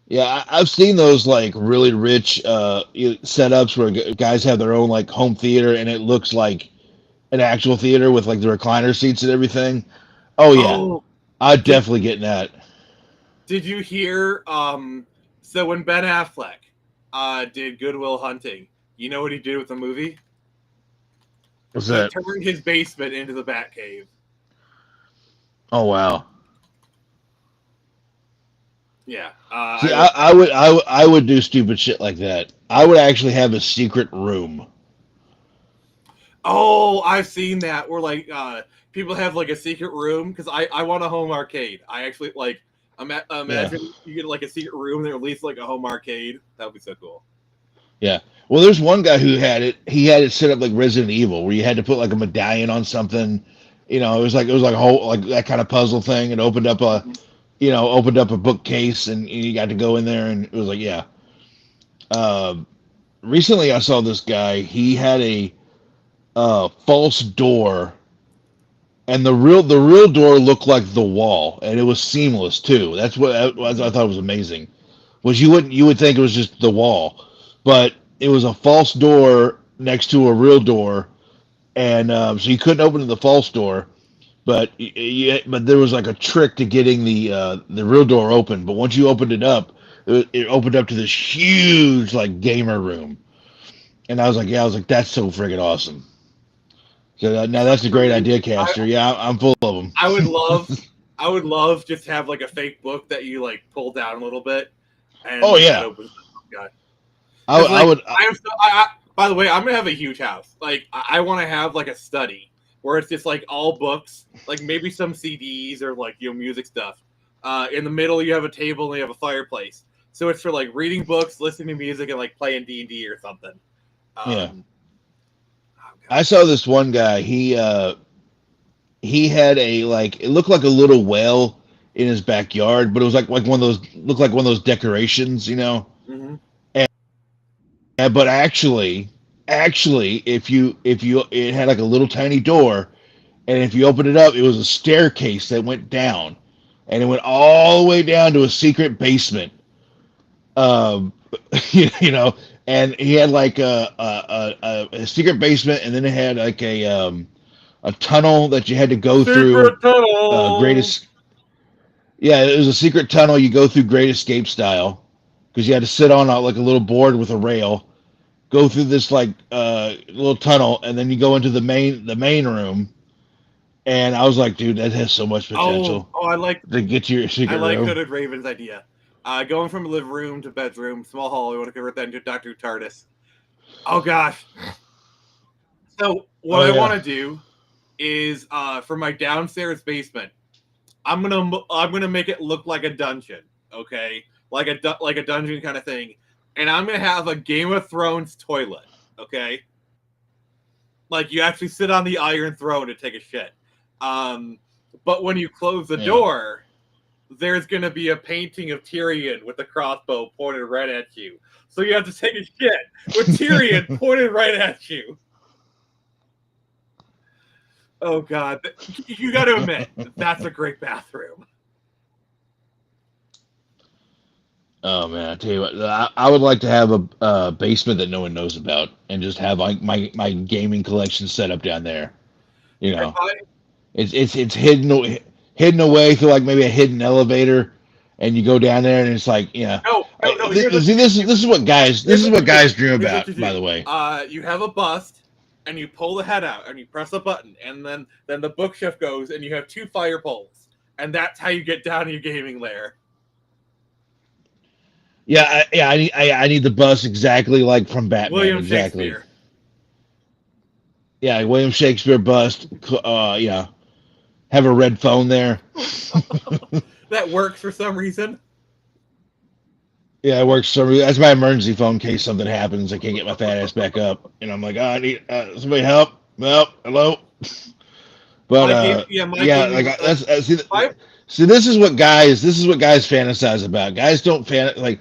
Yeah, I've seen those like really rich setups where guys have their own like home theater, and it looks like an actual theater with like the recliner seats and everything. Oh yeah, I'd definitely get that. Did you hear? So when Ben Affleck did Good Will Hunting, you know what he did with the movie? What's that? He turned his basement into the Batcave. Oh wow. Yeah. See, I would do stupid shit like that. I would actually have a secret room. Oh, I've seen that. Where like people have like a secret room because I want a home arcade. I actually like imagine you get like a secret room and at least like a home arcade. That would be so cool. Yeah. Well, there's one guy who had it. He had it set up like Resident Evil, where you had to put like a medallion on something. You know, it was like a whole like that kind of puzzle thing. It opened up a bookcase, and you got to go in there, and it was like, yeah. Recently, I saw this guy. He had a false door, and the real door looked like the wall, and it was seamless too. That's what I thought was amazing. Was you would think it was just the wall, but it was a false door next to a real door, and so you couldn't open the false door. But there was like a trick to getting the real door open. But once you opened it up, it opened up to this huge like gamer room, and I was like, that's so friggin' awesome. So now that's a great idea, Caster. I'm full of them. I would love just to have like a fake book that you like pull down a little bit. And oh yeah. By the way, I'm gonna have a huge house. Like I want to have like a study where it's just like all books, like maybe some CDs or like music stuff. In the middle, you have a table and you have a fireplace. So it's for like reading books, listening to music, and like playing D&D or something. Yeah. I saw this one guy. He had a like it looked like a little well in his backyard, but it was like one of those looked like one of those decorations, you know. Mm-hmm. But actually, if you it had like a little tiny door, and if you opened it up, it was a staircase that went down, and it went all the way down to a secret basement. You know, and he had like a secret basement, and then it had like a tunnel that you had to go through. Secret tunnel. Greatest. Yeah, it was a secret tunnel you go through Great Escape style, because you had to sit on like a little board with a rail, go through this like little tunnel, and then you go into the main room. And I was like, dude, that has so much potential. Oh, I like to get to your secret room. Hooded Raven's idea. Going from living room to bedroom, small hall. We want to convert that into Dr. TARDIS. Oh gosh. So what I want to do is for my downstairs basement, I'm gonna make it look like a dungeon, okay, like a dungeon kind of thing, and I'm gonna have a Game of Thrones toilet, okay, like you actually sit on the Iron Throne to take a shit. But when you close the door, there's gonna be a painting of Tyrion with the crossbow pointed right at you, so you have to take a shit with Tyrion pointed right at you. Oh God, you got to admit that's a great bathroom. Oh man, I tell you what, I would like to have a basement that no one knows about, and just have like my gaming collection set up down there. You know, it's hidden away through like maybe a hidden elevator, and you go down there, and it's like No, this is what guys dream about. By the way, you have a bust. And you pull the head out, and you press a button, and then the bookshelf goes, and you have 2 fire poles, and that's how you get down to your gaming lair. Yeah, I need the bust exactly like from Batman. William exactly. Shakespeare. Yeah, William Shakespeare bust. Yeah, have a red phone there. That works for some reason. Yeah, it works. So that's my emergency phone in case something happens. I can't get my fat ass back up, and I'm like, I need somebody help. Well, hello. But see, this is what guys fantasize about. Guys don't I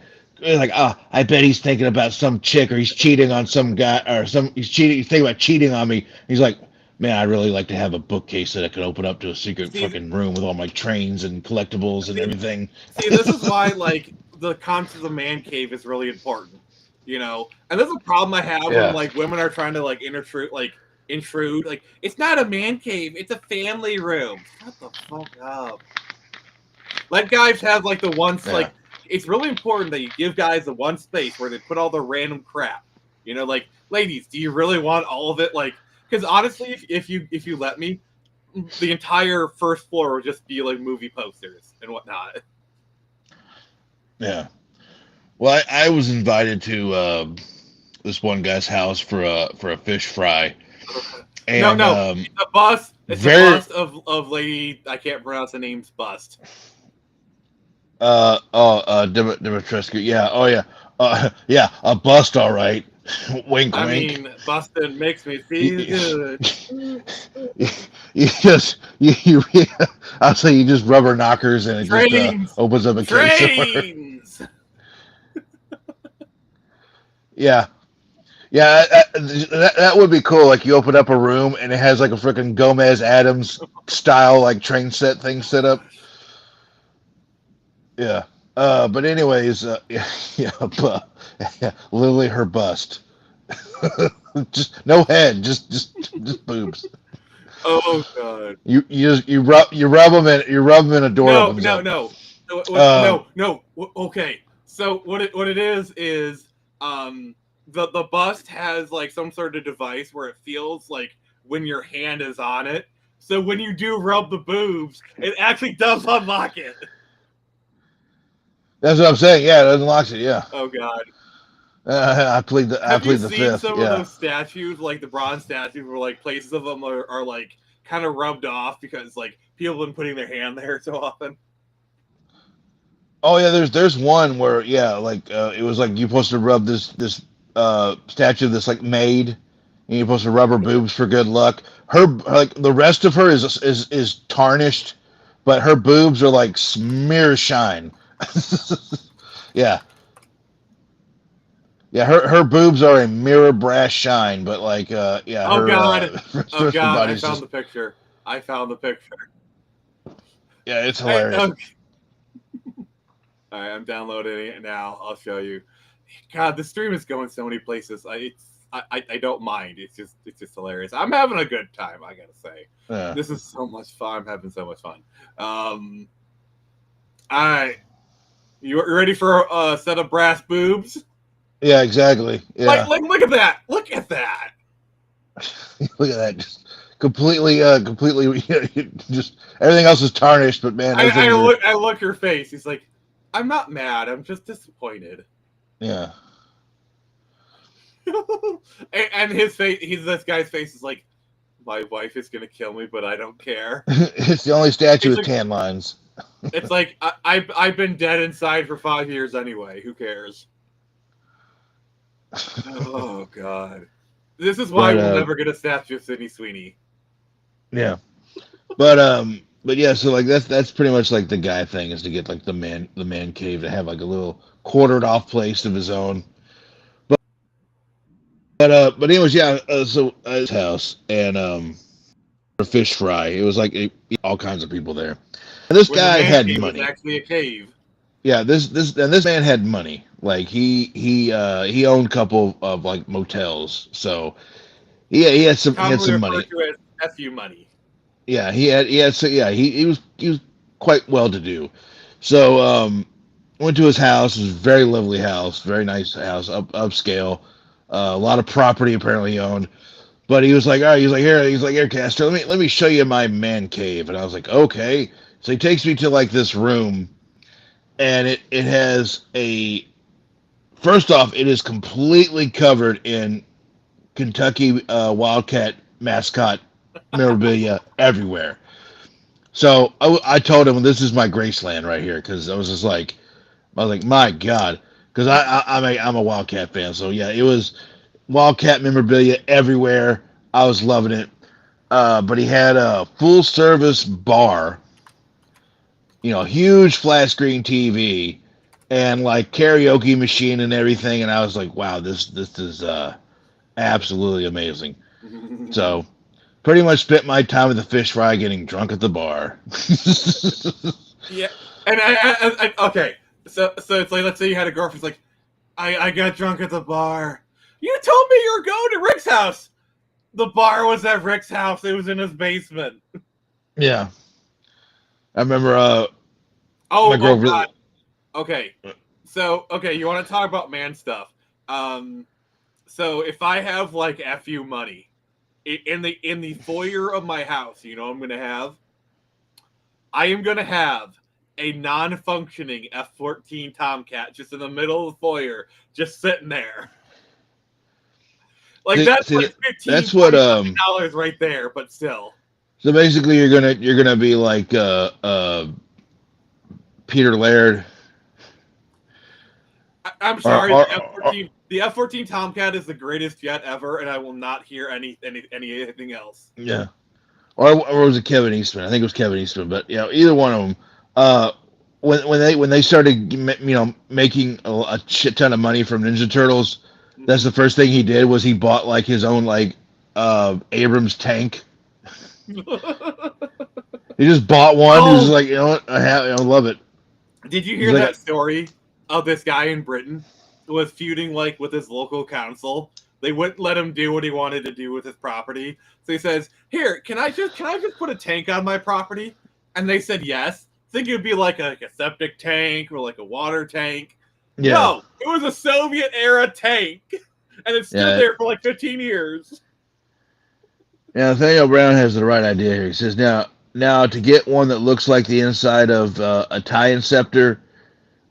bet he's thinking about some chick, or he's cheating on some guy, or he's thinking about cheating on me. He's like, man, I really like to have a bookcase that I could open up to a secret fucking room with all my trains and collectibles and everything. See, this is why the concept of the man cave is really important, and this is a problem I have when women are trying to intrude. Like, it's not a man cave, it's a family room. Shut the fuck up. Let guys have the one it's really important that you give guys the one space where they put all the random crap. Ladies, do you really want all of it? Because honestly, if you let me, the entire first floor would just be movie posters and whatnot. Yeah. Well, I was invited to this one guy's house for a fish fry. And, it's a bust. It's a bust of lady. I can't pronounce the name's bust. Dimitrescu. Yeah. Oh yeah. Yeah. A bust. All right. Wink, wink. I mean, busting makes me feel good. I'll say you just rubber knockers and it just opens up a case. Yeah. Yeah, that would be cool. Like, you open up a room and it has a freaking Gomez Adams style train set thing set up. Yeah. But anyways, literally her bust. Just no head, just boobs. Oh God. You rub them in a door. No. Okay. So what it is the bust has some sort of device where it feels like when your hand is on it. So when you do rub the boobs, it actually does unlock it. That's what I'm saying. Yeah, it unlocks it. Yeah. Oh God. I plead the fifth. Have you seen some of those statues, the bronze statues, where places of them are kind of rubbed off because people have been putting their hand there so often? Oh yeah, there's one where it was you're supposed to rub this statue of this maid, and you're supposed to rub her boobs for good luck. Her the rest of her is tarnished, but her boobs are smear shine. Yeah. Yeah, her boobs are a mirror brass shine, but yeah. Oh her, God! Oh God! I found the picture. Yeah, it's hilarious. All right, I'm downloading it now. I'll show you. God, the stream is going so many places. I don't mind. It's just hilarious. I'm having a good time, I gotta say. Yeah. This is so much fun. I'm having so much fun. Alright. You ready for a set of brass boobs? Yeah, exactly. Yeah. Like look at that. Look at that. Look at that. Just completely just everything else is tarnished, but man, I look her face. He's like, I'm not mad, I'm just disappointed. Yeah. and his face, this guy's face is like, my wife is gonna kill me, but I don't care. It's the only statue It's with like, tan lines. It's like I've been dead inside for 5 years anyway. Who cares? Oh God, this is why we'll never get a statue of Sydney Sweeney. Yeah, but yeah, so like that's pretty much like the guy thing is to get like the man cave to have like a little quartered off place of his own. But anyways, yeah. So his house and a fish fry. It was like all kinds of people there. And this guy had money. It was actually a cave. Yeah, this man had money. Like he owned a couple of like motels. So he had some money. To as FU money. Yeah, he was quite well to do. So went to his house. It was a very lovely house, very nice house, upscale. A lot of property apparently he owned. But he was like, all right, he's like, here, Castor, let me show you my man cave. And I was like, okay. So he takes me to like this room, and it has first off, it is completely covered in Kentucky Wildcat mascot memorabilia everywhere. So I told him, this is my Graceland right here, because I was like, my God, because I'm a Wildcat fan. So yeah, it was Wildcat memorabilia everywhere. I was loving it. But he had a full service bar, huge flat screen TV, and like karaoke machine and everything. And I was like, wow, this is absolutely amazing. So pretty much spent my time with the fish fry getting drunk at the bar. Yeah. And I okay. So it's like, let's say you had a girlfriend, like, I got drunk at the bar. You told me you were going to Rick's house. The bar was at Rick's house. It was in his basement. Yeah. I remember my girlfriend. God. Okay. So, you want to talk about man stuff. So if I have like FU money in the foyer of my house, I am going to have a non-functioning F-14 Tomcat just in the middle of the foyer, just sitting there. Like that's like $15 right there, but still. So basically, you're gonna be like Peter Laird. I'm sorry, the F-14 Tomcat is the greatest jet ever, and I will not hear anything else. Yeah, or was it Kevin Eastman? I think it was Kevin Eastman, but either one of them. When they started making a shit ton of money from Ninja Turtles, that's the first thing he did was he bought like his own like Abrams tank. He just bought one. He was like, what? I love it. Did you hear that story of this guy in Britain who was feuding like with his local council? They wouldn't let him do what he wanted to do with his property. So he says, "Here, can I just put a tank on my property?" And they said yes. Think it would be like a septic tank or like a water tank. Yeah. No, it was a Soviet era tank, and it stood there for like 15 years. Yeah, Nathaniel Brown has the right idea here. He says now to get one that looks like the inside of a TIE Interceptor,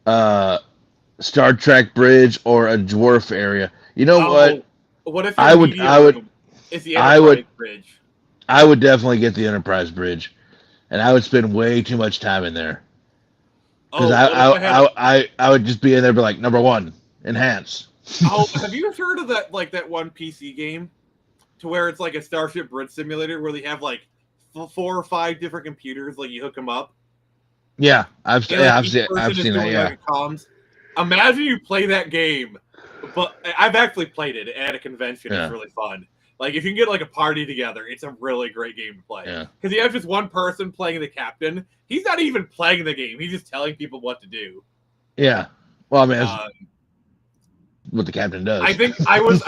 Star Trek bridge, or a dwarf area. You know what? What if it's the Enterprise bridge? I would definitely get the Enterprise bridge. And I would spend way too much time in there. Because I would just be in there, be like, number 1, enhance. Have you heard of that one PC game, to where it's like a Starship Bridge simulator where they have like 4 or 5 different computers, like you hook them up. Yeah, I've seen that. Yeah. Comms. Imagine you play that game, but I've actually played it at a convention. Yeah. It's really fun. Like, if you can get, like, a party together, it's a really great game to play. Yeah. Because you have just one person playing the captain. He's not even playing the game. He's just telling people what to do. Yeah. Well, I mean, what the captain does. I think I was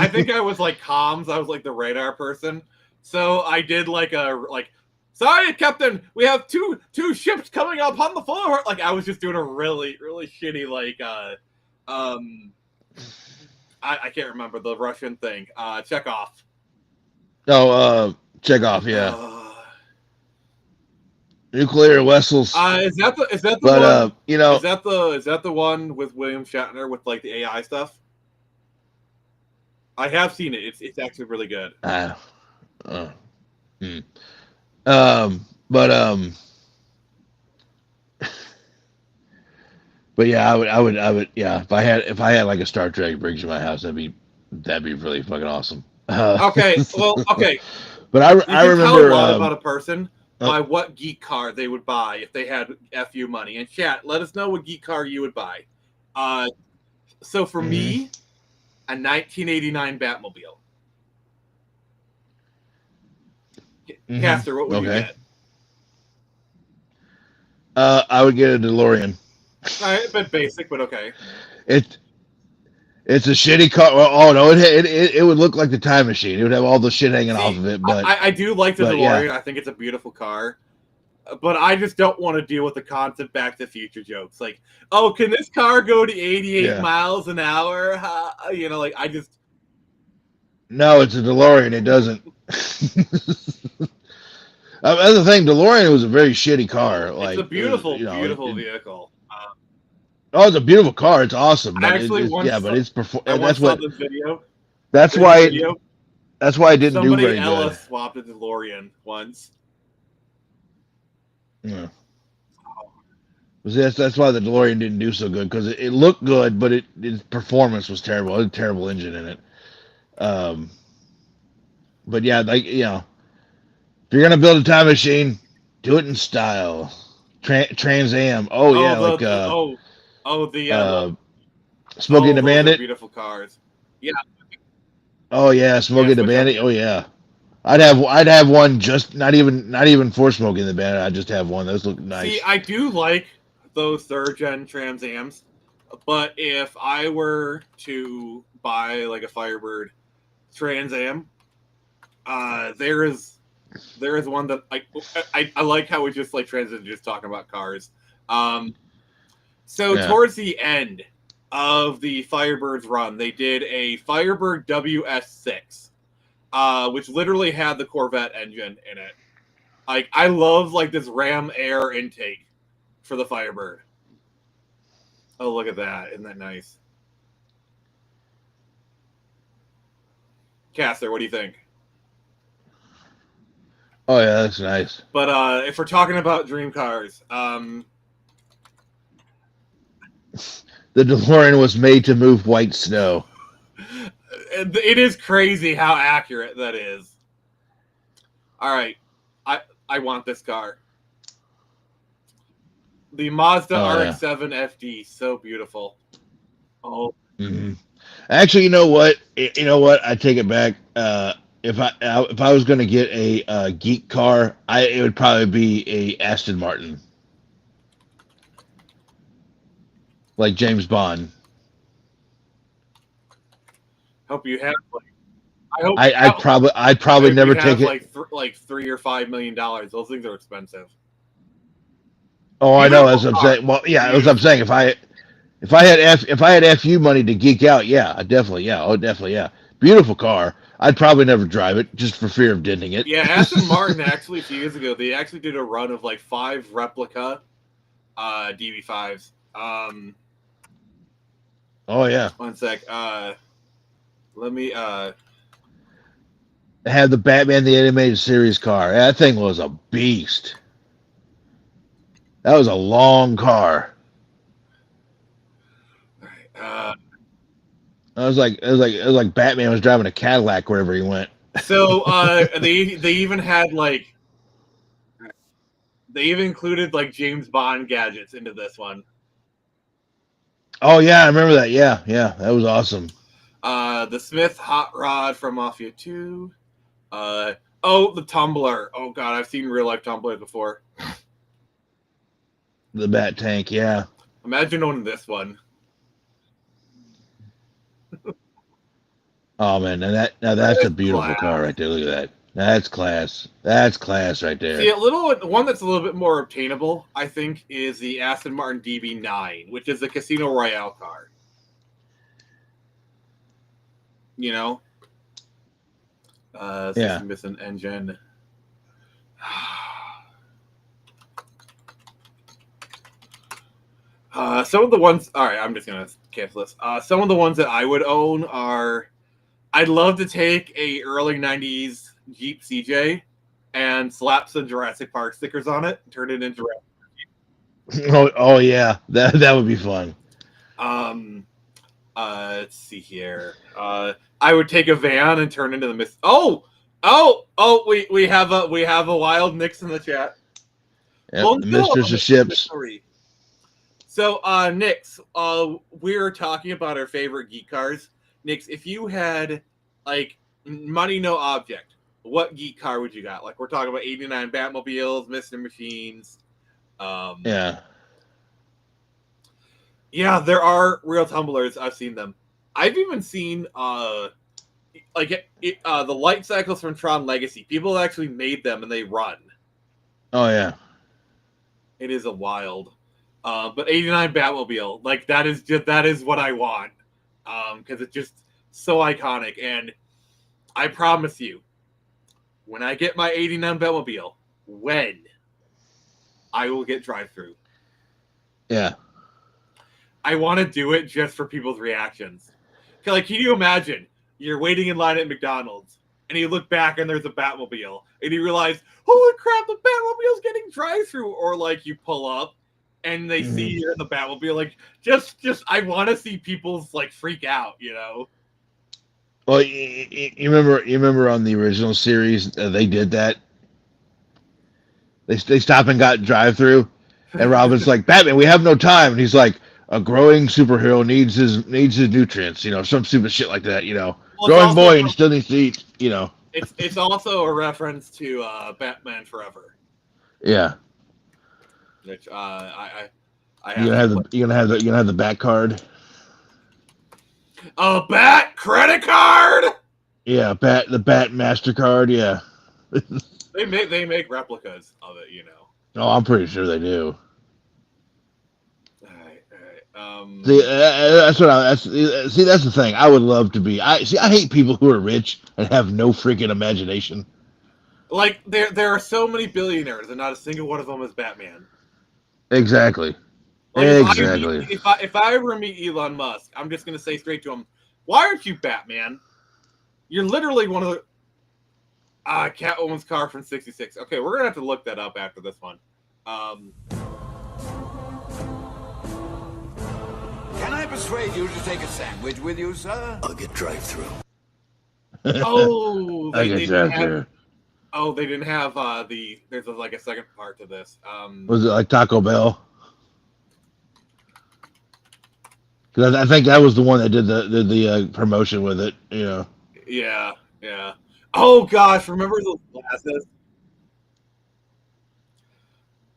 like comms. I was like the radar person. So I did sorry, Captain, we have two ships coming up on the floor. Like I was just doing a really, really shitty I can't remember the Russian thing. Chekhov. Oh, Chekhov, yeah. Nuclear vessels. Is that the But one? you know, is that the one with William Shatner with like the AI stuff? I have seen it. It's actually really good. But yeah, I would yeah. If I had like a Star Trek bridge in my house, that'd be really fucking awesome. Okay, well, okay. But I remember tell a lot about a person by what geek car they would buy if they had FU money. And chat, let us know what geek car you would buy. So for me, a 1989 Batmobile. Caster, what would you get? I would get a DeLorean. All right, a bit basic, but okay. It's a shitty car. Well, oh no, it would look like the time machine. It would have all the shit hanging off of it. But I do like the DeLorean. Yeah. I think it's a beautiful car. But I just don't want to deal with the constant Back to the Future jokes. Like, oh, can this car go to 88 miles an hour? You know, like I just. No, it's a DeLorean. It doesn't. That's the thing. DeLorean was a very shitty car. Like, it's a beautiful, beautiful vehicle. Oh, it's a beautiful car. It's awesome. But I actually but it's that's what. The video. That's why. That's why I didn't do very good. Somebody else swapped a DeLorean once. Yeah. That's why the DeLorean didn't do so good, because it looked good, but its performance was terrible. It had a terrible engine in it. But yeah, like, you know, if you're gonna build a time machine, do it in style. Trans Am. Oh yeah, Smokey and the Bandit. Beautiful cars. Yeah. Oh yeah, Smokey and the Bandit. Oh yeah. I'd have one, just not even for Smokey and the Bandit. I'd just have one. Those look nice. See, I do like those third gen Trans Ams, but if I were to buy like a Firebird Trans Am, there is one that I like how we just like transited just talking about cars. Towards the end of the Firebirds run, they did a Firebird WS6. Which literally had the Corvette engine in it. Like, I love like this Ram Air intake for the Firebird. Oh, look at that! Isn't that nice? Caster, what do you think? Oh yeah, that's nice. But if we're talking about dream cars, the DeLorean was made to move white snow. It is crazy how accurate that is. All right, I want this car. The Mazda RX-7 FD, so beautiful. Oh. Mm-hmm. Actually, you know what? I take it back. If I was going to get a geek car, it would probably be a Aston Martin, like James Bond. Hope you have I'd probably never take it. Like $3 or $5 million. Those things are expensive. Oh, I know. As I'm saying. Well, yeah, as I'm saying, if I had FU money to geek out, yeah, definitely, yeah. Beautiful car. I'd probably never drive it just for fear of denting it. Yeah, Aston Martin actually a few years ago, they actually did a run of like 5 replica DB5s. Oh yeah. One sec. Let me had the Batman the Animated Series car. That thing was a beast. That was a long car. It was like Batman was driving a Cadillac wherever he went. So they even had they even included like James Bond gadgets into this one. Oh yeah, I remember that. Yeah, that was awesome. The Smith hot rod from Mafia 2. The tumbler. Oh god, I've seen real life tumblers before. The Bat Tank, yeah. Imagine owning this one. Oh man, now that's a beautiful car right there. Look at that. That's class. That's class right there. See, one that's a little bit more obtainable, I think, is the Aston Martin DB9, which is a Casino Royale car. You know? Yeah. Missing engine. Some of the ones... All right, I'm just going to cancel this. Some of the ones that I would own are... I'd love to take a early 90s Jeep CJ and slap some Jurassic Park stickers on it and turn it into Oh yeah, that would be fun. Let's see here. I would take a van and turn into the Miss. We have a wild Nix in the chat. Yep, the Mistress of Ships. So, Nix, we're talking about our favorite geek cars. Nix, if you had like money no object, what geek car would you got? Like we're talking about 89 Batmobiles, Mr. Machines. Yeah, there are real tumblers. I've seen them. I've even seen the light cycles from Tron Legacy. People actually made them and they run. Oh yeah, it is a wild. But 89 Batmobile, like that is what I want. Because it's just so iconic, and I promise you, when I get my 89 Batmobile, I will get drive-through. Yeah. I want to do it just for people's reactions. Like, can you imagine? You're waiting in line at McDonald's, and you look back and there's a Batmobile, and you realize, holy crap, the Batmobile's getting drive-through. Or like you pull up and they see you in the Batmobile. Like, just I want to see people's like freak out, you know? Well, you remember on the original series, they did that. They stopped and got drive-through, and Robin's like, Batman, we have no time, and he's like, a growing superhero needs his nutrients, you know, some stupid shit like that, you know. Well, growing boy and still needs to eat, you know. It's also a reference to Batman Forever. Yeah. Which I you're gonna have the Bat card. A Bat credit card. Yeah, the Bat MasterCard. Yeah. they make replicas of it, you know. Oh, I'm pretty sure they do. All right. That's the thing. I would love to be. I hate people who are rich and have no freaking imagination. Like there are so many billionaires, and not a single one of them is Batman. Exactly. Like, exactly. If I ever meet Elon Musk, I'm just gonna say straight to him, "Why aren't you Batman? You're literally one of the Catwoman's car from '66." Okay, we're gonna have to look that up after this one. Can I persuade you to take a sandwich with you, sir? I'll get drive-through. Oh, I get drive-through. Oh, they didn't have there's like a second part to this. Was it like Taco Bell? Because I think that was the one that did the promotion with it, you know. Yeah. Oh gosh, remember those glasses?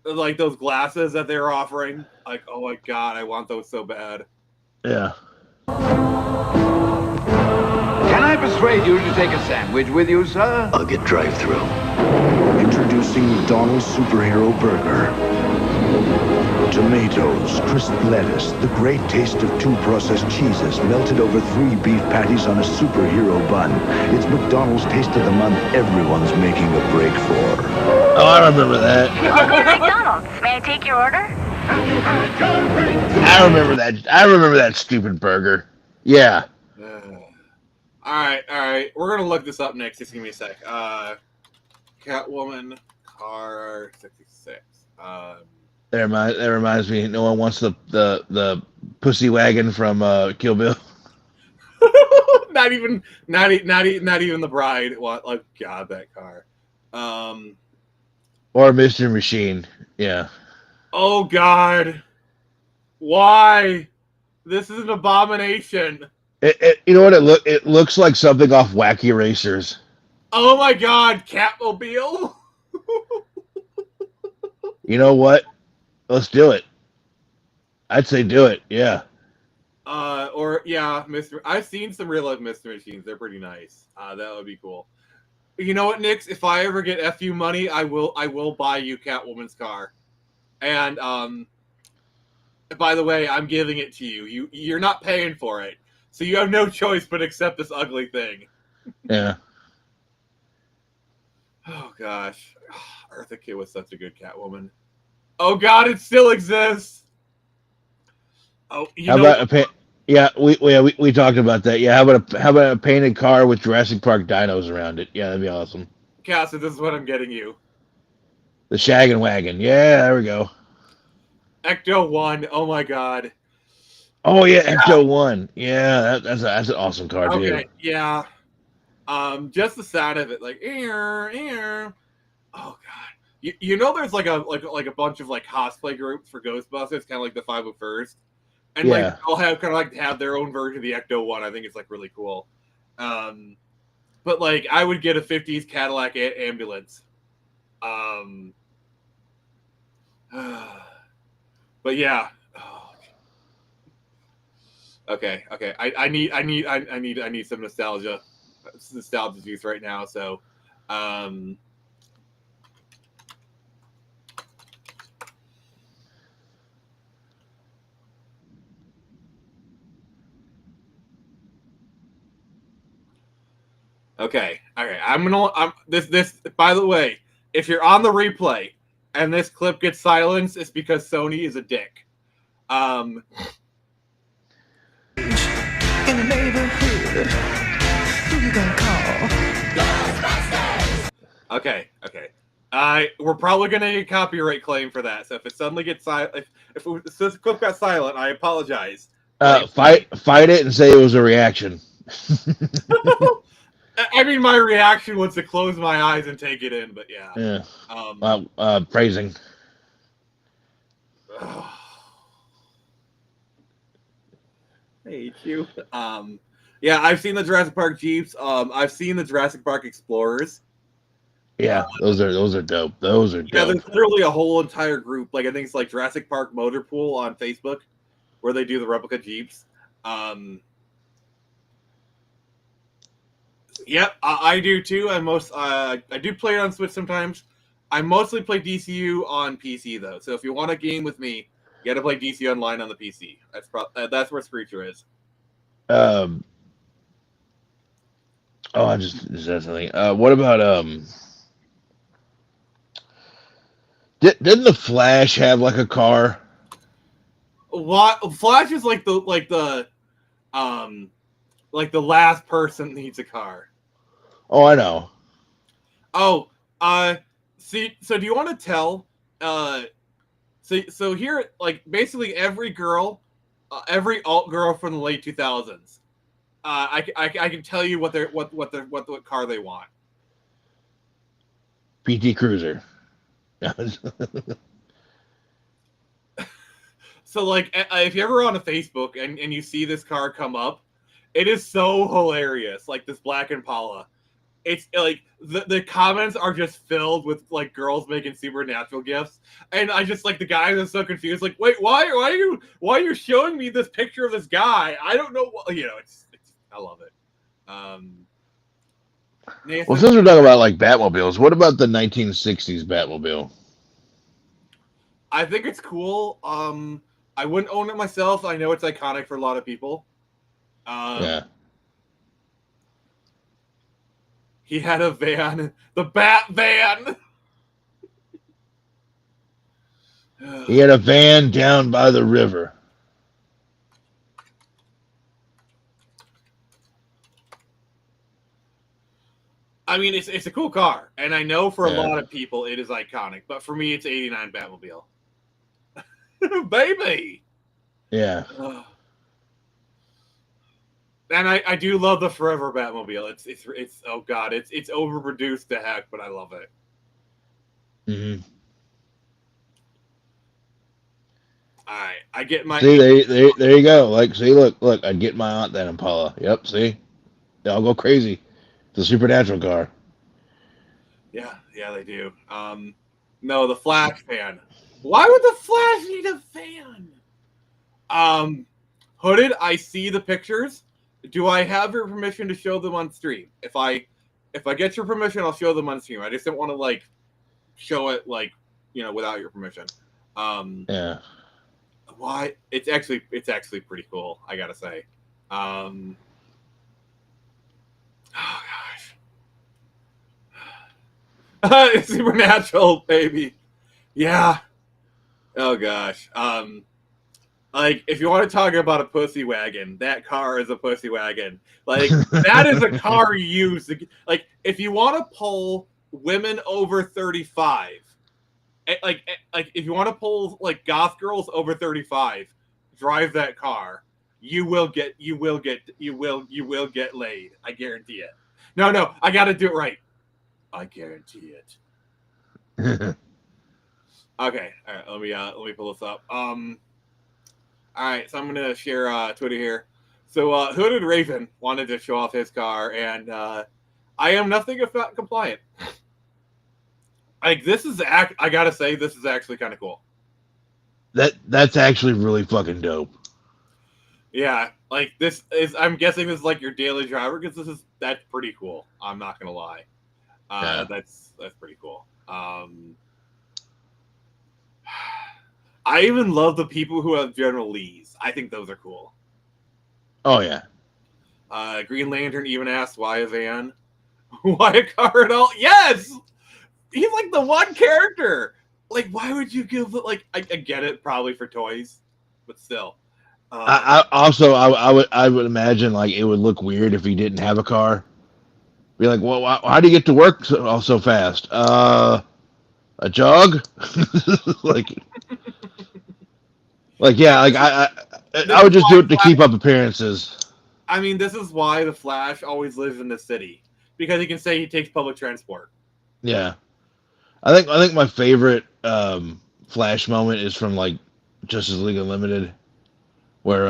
Like those glasses that they were offering? Like, oh my god, I want those so bad. Yeah. Can I persuade you to take a sandwich with you, sir? I'll get drive-through. Introducing McDonald's Superhero Burger. Tomatoes, crisp lettuce, the great taste of 2 processed cheeses melted over 3 beef patties on a superhero bun. It's McDonald's Taste of the Month everyone's making a break for. Oh, I remember that. Welcome to McDonald's. May I take your order? I remember that stupid burger. Yeah. All right. We're gonna look this up next. Just give me a sec. Catwoman car 66. That reminds me. No one wants the pussy wagon from Kill Bill. not even the bride. What? Like, God, that car. Or Mr. Machine. Yeah. Oh God. Why? This is an abomination. You know what it looks like something off Wacky Racers. Oh my God, Catmobile. You know what? Let's do it. I'd say do it. Yeah. Or Mr. I've seen some real life Mr. Machines. They're pretty nice. That would be cool. You know what, Nix? If I ever get FU money, I will buy you Catwoman's car. And by the way, I'm giving it to you. You're not paying for it, so you have no choice but accept this ugly thing. Yeah. Oh gosh, Eartha Kitt was such a good Catwoman. Oh God, it still exists. Oh, how about we talked about that. Yeah, how about a painted car with Jurassic Park dinos around it? Yeah, that'd be awesome. Cassie, this is what I'm getting you. The Shaggin' Wagon. Yeah, there we go. Ecto 1. Oh my God. Oh yeah, Ecto 1. Yeah, that's an awesome car too. Okay, yeah. Just the sound of it, like Oh God. You know, there's like a bunch of like cosplay groups for Ghostbusters, kind of like the 501st. And like they'll have their own version of the Ecto 1. I think it's like really cool. But like I would get a 50s Cadillac ambulance. But yeah. Oh. Okay. I need some nostalgia juice right now. So, okay. I'm this. By the way, if you're on the replay and this clip gets silenced, it's because Sony is a dick. In the neighborhood, who you gonna call? Ghostbusters! Okay. We're probably gonna get a copyright claim for that. So if it suddenly gets silent, if this clip got silent, I apologize. Fight it and say it was a reaction. I mean, my reaction was to close my eyes and take it in, but yeah. Yeah. Praising. I hate you. Yeah, I've seen the Jurassic Park Jeeps. I've seen the Jurassic Park Explorers. Yeah, those are dope. Those are dope. Yeah, there's literally a whole entire group. Like I think it's like Jurassic Park Motor Pool on Facebook, where they do the replica Jeeps. Yep, I do too. I do play it on Switch sometimes. I mostly play DCU on PC though. So if you want a game with me, you got to play DC Online on the PC. That's where Screecher is. I just said something. What about Didn't the Flash have like a car? What Flash is like the last person needs a car. Oh, I know. Oh, see, so do you want to tell? So here, like basically every girl, every alt girl from the late 2000s, I can tell you what car they want. PT Cruiser. So like, if you're ever on a Facebook and you see this car come up, it is so hilarious. Like this black Impala. It's like the comments are just filled with like girls making supernatural gifts, and I just like the guys are so confused. Like, wait, why are you showing me this picture of this guy? I don't know. It's I love it. Nathan, well, since we're talking about like Batmobiles, what about the 1960s Batmobile? I think it's cool. I wouldn't own it myself. I know it's iconic for a lot of people. Yeah. He had a van, the Bat Van. He had a van down by the river. I mean, it's a cool car, and I know for a lot of people it is iconic, but for me, it's '89 Batmobile. Baby. Yeah. And I do love the Forever Batmobile. It's oh god, it's overproduced to heck, but I love it. Mm-hmm. I get my see there you go. Like see look I'd get my aunt that Impala. Yep, see, they'll go crazy. It's a supernatural car. Yeah, they do. No, the Flash fan. Why would the Flash need a fan? Hooded, I see the pictures. Do I have your permission to show them on stream? If I get your permission, I'll show them on stream. I just don't want to like show it like, you know, without your permission. Yeah. Why? It's actually pretty cool, I gotta say. Oh gosh. Supernatural, baby. Yeah. Oh gosh. Like, if you want to talk about a pussy wagon, that car is a pussy wagon. Like, that is a car you use. Like, if you want to pull women over 35, like if you want to pull like goth girls over 35, drive that car. You will get laid. I guarantee it. No, I got to do it right. I guarantee it. Okay, all right. Let me pull this up. All right, so I'm gonna share Twitter here. So Hooded Raven wanted to show off his car, and I am nothing if not compliant. Like, this is I gotta say, this is actually kind of cool. That's actually really fucking dope. Yeah, like this is. I'm guessing this is like your daily driver because that's pretty cool. I'm not gonna lie. Yeah. That's pretty cool. I even love the people who have General Lees. I think those are cool. Oh yeah. Green Lantern even asked why a van, why a car at all? Yes, he's like the one character. Like, why would you give like? I get it, probably for toys, but still. I would imagine like it would look weird if he didn't have a car. Be like, well, how do you get to work so fast? A jog? like yeah, like I would just do it to keep up appearances. I mean, this is why the Flash always lives in the city, because he can say he takes public transport. Yeah, I think my favorite Flash moment is from like Justice League Unlimited, where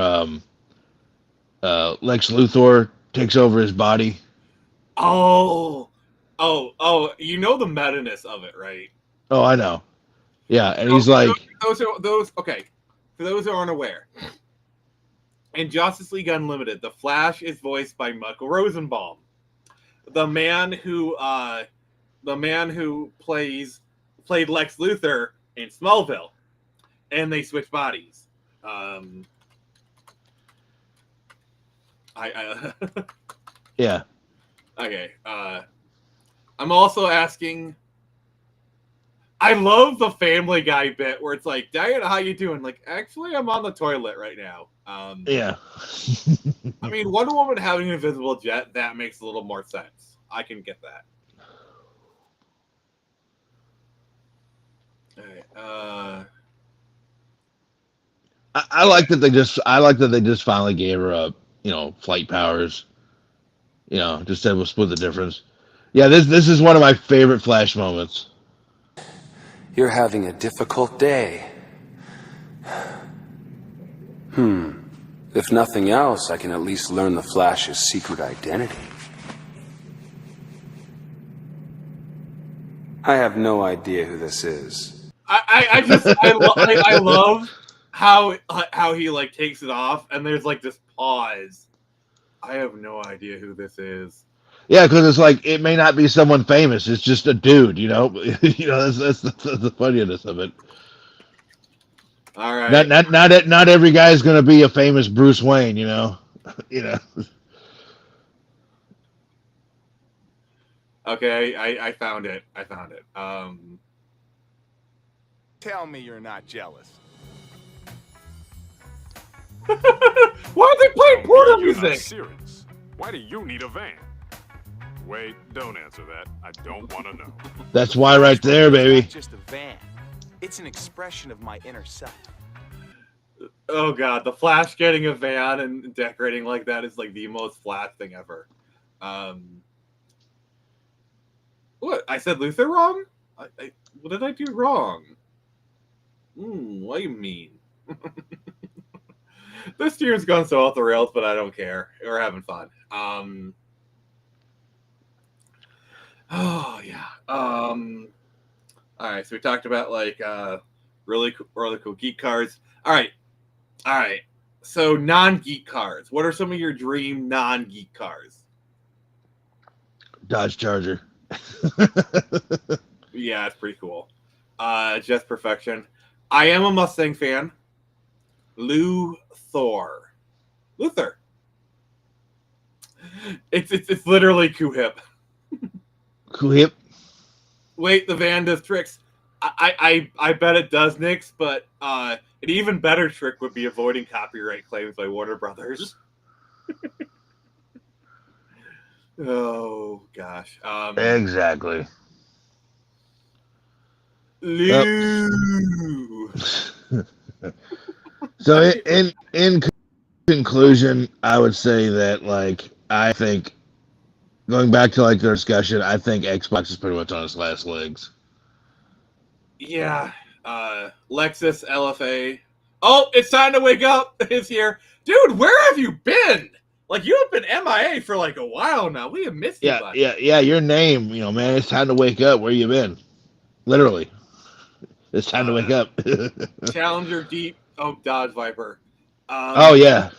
Lex Luthor takes over his body. Oh, you know the meta-ness of it, right? Oh, I know. Yeah, and he's like... Okay, for those who aren't aware, in Justice League Unlimited, the Flash is voiced by Michael Rosenbaum, the man who played Lex Luthor in Smallville, and they switch bodies. Yeah. Okay. I'm also asking. I love the Family Guy bit where it's like, Diana, how you doing? Like, actually, I'm on the toilet right now. Yeah. I mean, Wonder Woman having an invisible jet, that makes a little more sense. I can get that. All right. I like that they just finally gave her flight powers. Just said we'll split the difference. Yeah, this is one of my favorite Flash moments. You're having a difficult day. If nothing else, I can at least learn the Flash's secret identity. I have no idea who this is. I love how he like takes it off and there's like this pause. I have no idea who this is. Yeah, because it's like it may not be someone famous; it's just a dude. That's the funniness of it. All right. Not every guy is going to be a famous Bruce Wayne. Okay, I found it. Tell me you're not jealous. Why are they playing porno music? Serious. Why do you need a van? Wait, don't answer that. I don't want to know. That's why right there, baby. It's not just a van. It's an expression of my inner self. Oh god, the Flash getting a van and decorating like that is like the most Flash thing ever. What? I said Luthor wrong? What did I do wrong? What do you mean? This year's gone so off the rails, but I don't care. We're having fun. Oh yeah. All right. So we talked about like really cool geek cards. All right. So non-geek cars. What are some of your dream non-geek cars? Dodge Charger. Yeah, it's pretty cool. Just perfection. I am a Mustang fan. Luthor. It's literally Kuhip. Kuhip. Wait, the van does tricks. I bet it does, Nix, but an even better trick would be avoiding copyright claims by Warner Brothers. Oh gosh. Exactly. Lou. So in conclusion, I would say that like I think going back to like the discussion, I think Xbox is pretty much on its last legs. Yeah. Lexus LFA. Oh, it's time to wake up. It's here. Dude, where have you been? Like, you have been MIA for like a while now. We have missed you. Yeah. Your name, man. It's time to wake up. Where you been? Literally, it's time to wake up. Challenger Deep. Oh, Dodge Viper. Oh yeah,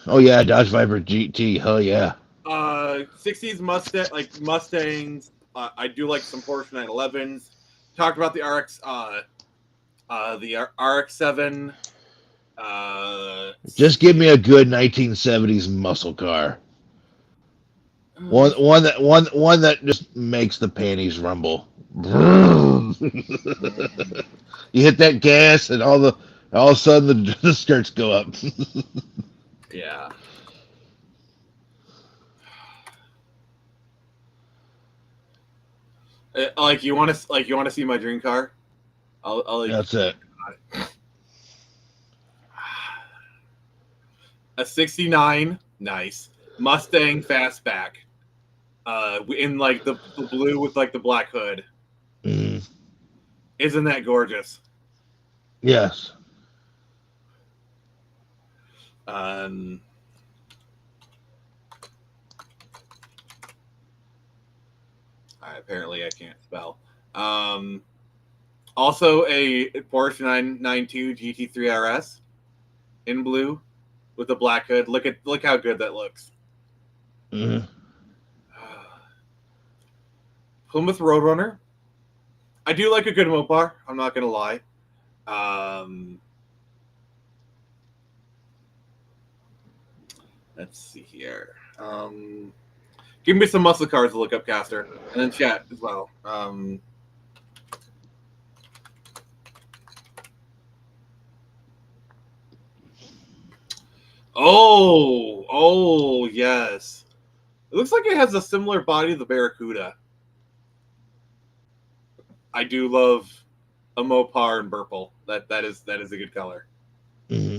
Dodge Viper GT. Hell yeah. 60s Mustangs. I do like some Porsche 911s. Talked about the RX-7. Just give me a good 1970s muscle car. One that just makes the panties rumble. You hit that gas, and all of a sudden the skirts go up. Yeah. Like you want to see my dream car? That's it. A 69, nice Mustang fastback, in like the blue with like the black hood. Mm. Isn't that gorgeous? Yes. Apparently I can't spell. Also a Porsche 992 GT3 RS in blue with a black hood. Look how good that looks. Mm. Plymouth Roadrunner. I do like a good Mopar. I'm not gonna lie. Let's see here. Give me some muscle cars to look up, Caster, and then chat as well. Oh, yes. It looks like it has a similar body to the Barracuda. I do love a Mopar and purple. That is a good color. Mm-hmm.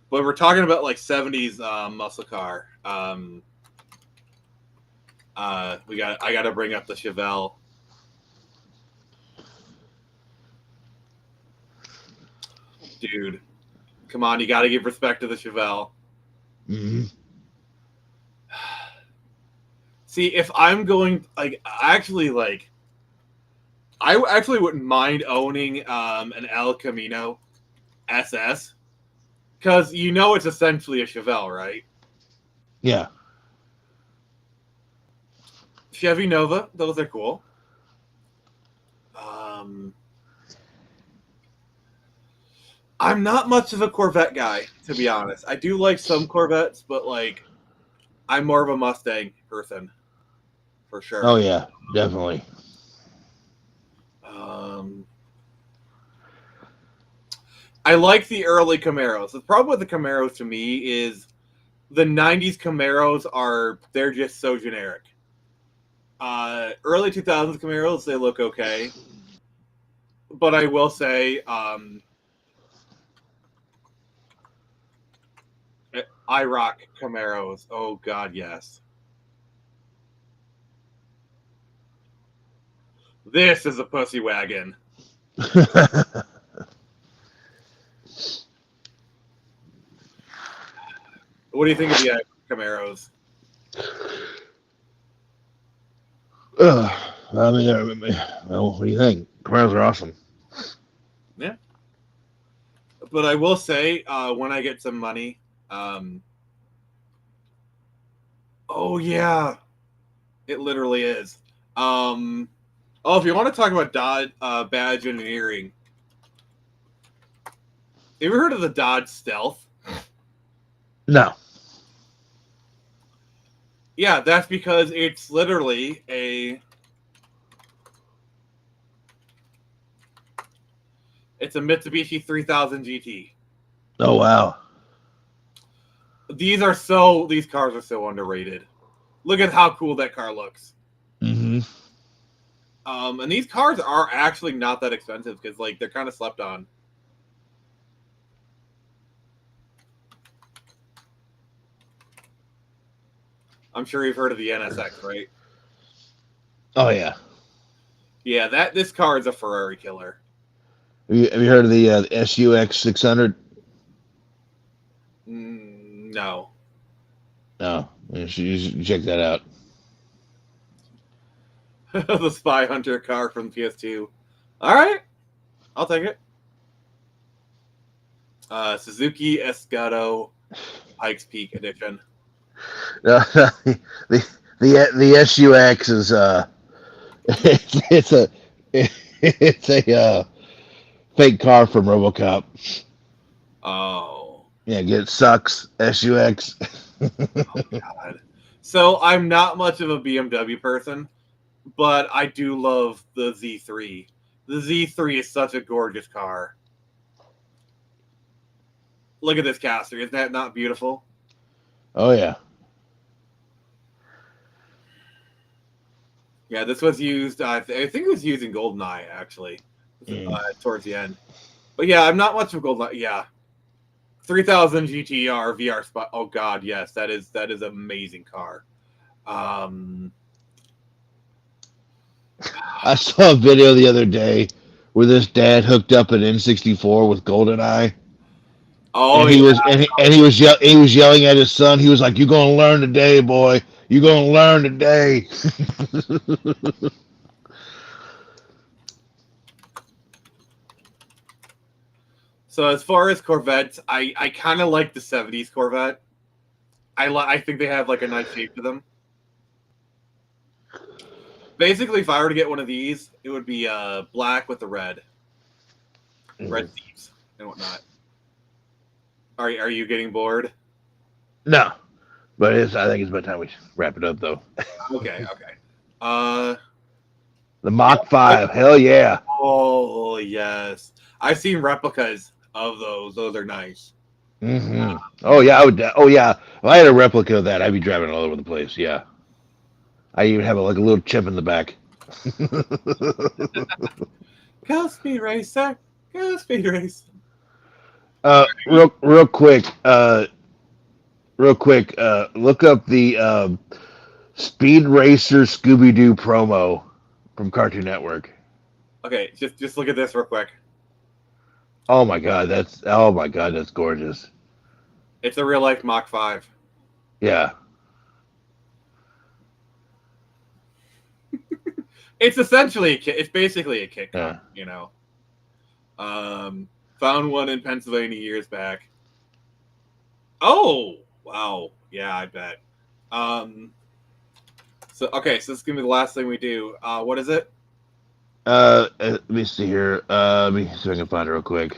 But we're talking about like 70s muscle car. I got to bring up the Chevelle. Dude, come on, you got to give respect to the Chevelle. Mm-hmm. See, if I'm going, I actually wouldn't mind owning an El Camino SS, because it's essentially a Chevelle, right? Yeah. Chevy Nova, those are cool. I'm not much of a Corvette guy, to be honest. I do like some Corvettes, but I'm more of a Mustang person, for sure. Oh yeah, definitely. I like the early Camaros. The problem with the Camaros to me is the 90s Camaros they're just so generic. Early 2000s Camaros, they look okay. But I will say, IROC Camaros. Oh, God, yes. This is a pussy wagon. What do you think of the Camaros? Well, what do you think? Camaros are awesome. Yeah. But I will say, when I get some money, oh yeah, it literally is. Oh, if you want to talk about badge engineering, you ever heard of the Dodge Stealth? No. Yeah, that's because it's literally it's a Mitsubishi 3000 GT. Oh wow. These cars are so underrated. Look at how cool that car looks. Mm-hmm. And these cars are actually not that expensive because like they're kind of slept on. I'm sure you've heard of the NSX, right? Oh yeah. Yeah, this car is a Ferrari killer. Have you heard of the SUX 600? No. No. You should check that out. The Spy Hunter car from PS2. All right, I'll take it. Suzuki Esgato Pikes Peak Edition. The SUX is it's a fake car from RoboCop. Oh. Yeah, get sucks SUX. Oh God. So I'm not much of a BMW person, but I do love the Z3. The Z3 is such a gorgeous car. Look at this caster. Isn't that not beautiful? Oh yeah. Yeah, this was used. I think it was used in GoldenEye actually, towards the end. But yeah, I'm not much of GoldenEye. Yeah, 3000 GTR VR Spot. Oh God, yes, that is an amazing car. I saw a video the other day where this dad hooked up an N64 with GoldenEye. Oh, and he was yelling at his son. He was like, "You gonna learn today, boy. You gonna learn today." So as far as Corvettes, I kind of like the 70s Corvette. I think they have like a nice shape to them. Basically, if I were to get one of these, it would be black with the red seats and whatnot. Are you getting bored? No, but I think it's about time we wrap it up, though. Okay. The Mach 5, hell yeah! Oh yes, I've seen replicas of those. Those are nice. Mm-hmm. Oh yeah, I would. Oh yeah, if I had a replica of that, I'd be driving all over the place. Yeah, I even have a little chip in the back. Go Speed Racer, go Speed Racer. Real quick, look up the Speed Racer Scooby-Doo promo from Cartoon Network. Okay, just look at this real quick. Oh my god, that's gorgeous. It's a real life Mach 5. Yeah. It's essentially it's basically a kit car, Yeah. you know. Found one in Pennsylvania years back. Oh, wow. Yeah, I bet. So this is gonna be the last thing we do. What is it? Let me see here. Let me see if I can find it real quick.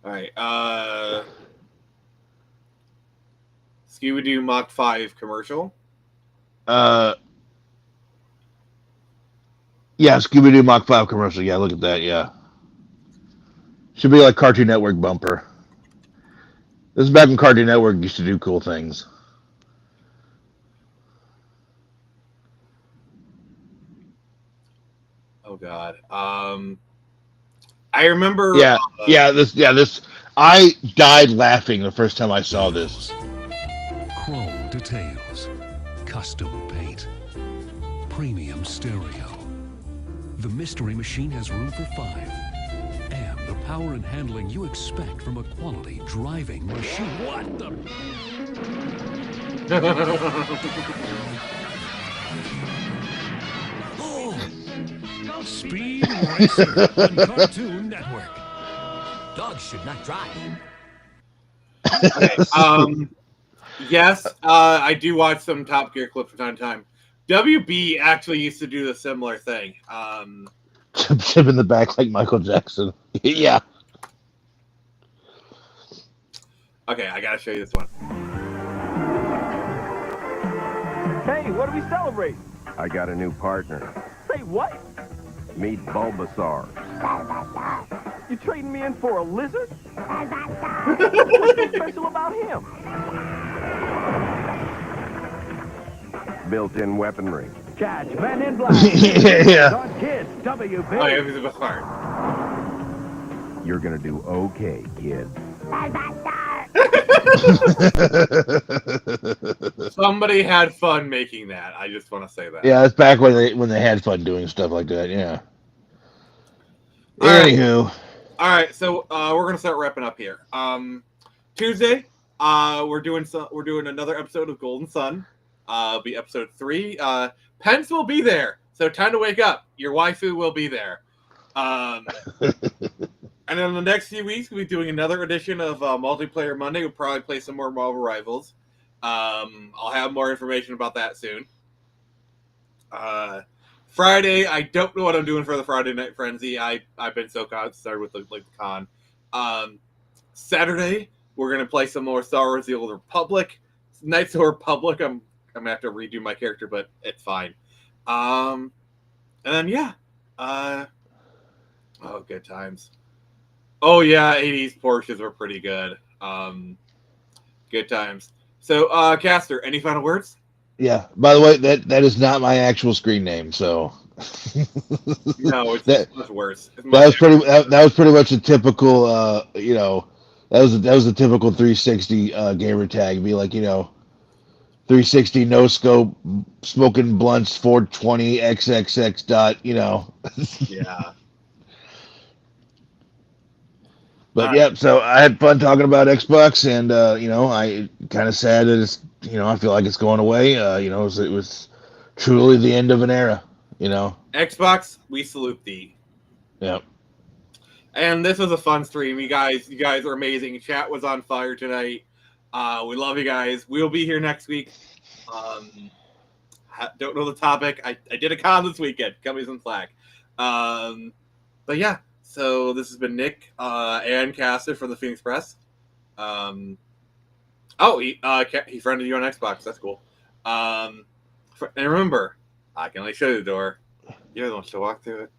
All right. Scooby-Doo Mach 5 commercial. Yeah, Scooby-Doo Mach 5 commercial. Yeah, look at that. Yeah. Should be like Cartoon Network bumper. This is back when Cartoon Network used to do cool things. Oh God. I remember. This. I died laughing the first time I saw this. Chrome details, custom paint, premium stereo. The Mystery Machine has room for 5, and the power and handling you expect from a quality driving machine. What the? Oh, go Speed Racer on Cartoon Network. Dogs should not drive. Okay, yes, I do watch some Top Gear clips from time to time. WB actually used to do the similar thing. Chip in the back like Michael Jackson. Yeah. Okay, I gotta show you this one. Hey, what do we celebrate? I got a new partner. Say what? Meet Bulbasaur. You trading me in for a lizard? What's so special about him? Built-in weaponry. Catch Men in Black. Yeah. On Kids WB. Oh, yeah, he's a best part. You're gonna do okay, kid. Somebody had fun making that. I just want to say that. Yeah, that's back when they had fun doing stuff like that. Yeah. All right. Anywho. All right, so we're gonna start wrapping up here. Tuesday, we're doing another episode of Golden Sun. It'll be episode 3. Pence will be there, so time to wake up. Your waifu will be there. And then the next few weeks, we'll be doing another edition of Multiplayer Monday. We'll probably play some more Marvel Rivals. I'll have more information about that soon. Friday, I don't know what I'm doing for the Friday Night Frenzy. I've been so started with the con. Saturday, we're gonna play some more Star Wars: The Old Republic. Knights of the Republic. I'm gonna have to redo my character, but it's fine. And then yeah, oh, good times. Oh yeah, 80s Porsches were pretty good. Good times. So, Caster, any final words? Yeah. By the way, that is not my actual screen name. So. No, it's much worse. That was pretty much a typical. You know, that was a typical 360 gamer tag. Be like, you know, 360 no scope, smoking blunts, 420 XXX dot. You know. Yeah. But yeah, so I had fun talking about Xbox, and you know, I kind of sad that it's, you know, I feel like it's going away. You know, it was truly the end of an era. You know, Xbox, we salute thee. Yep. And this was a fun stream. You guys are amazing. Chat was on fire tonight. We love you guys. We'll be here next week. Don't know the topic. I did a con this weekend. Cut me some slack. But yeah. So this has been Nick and Caster from the Phoenix Press. He friended you on Xbox. That's cool. And remember, I can only show you the door. You guys want to walk through it.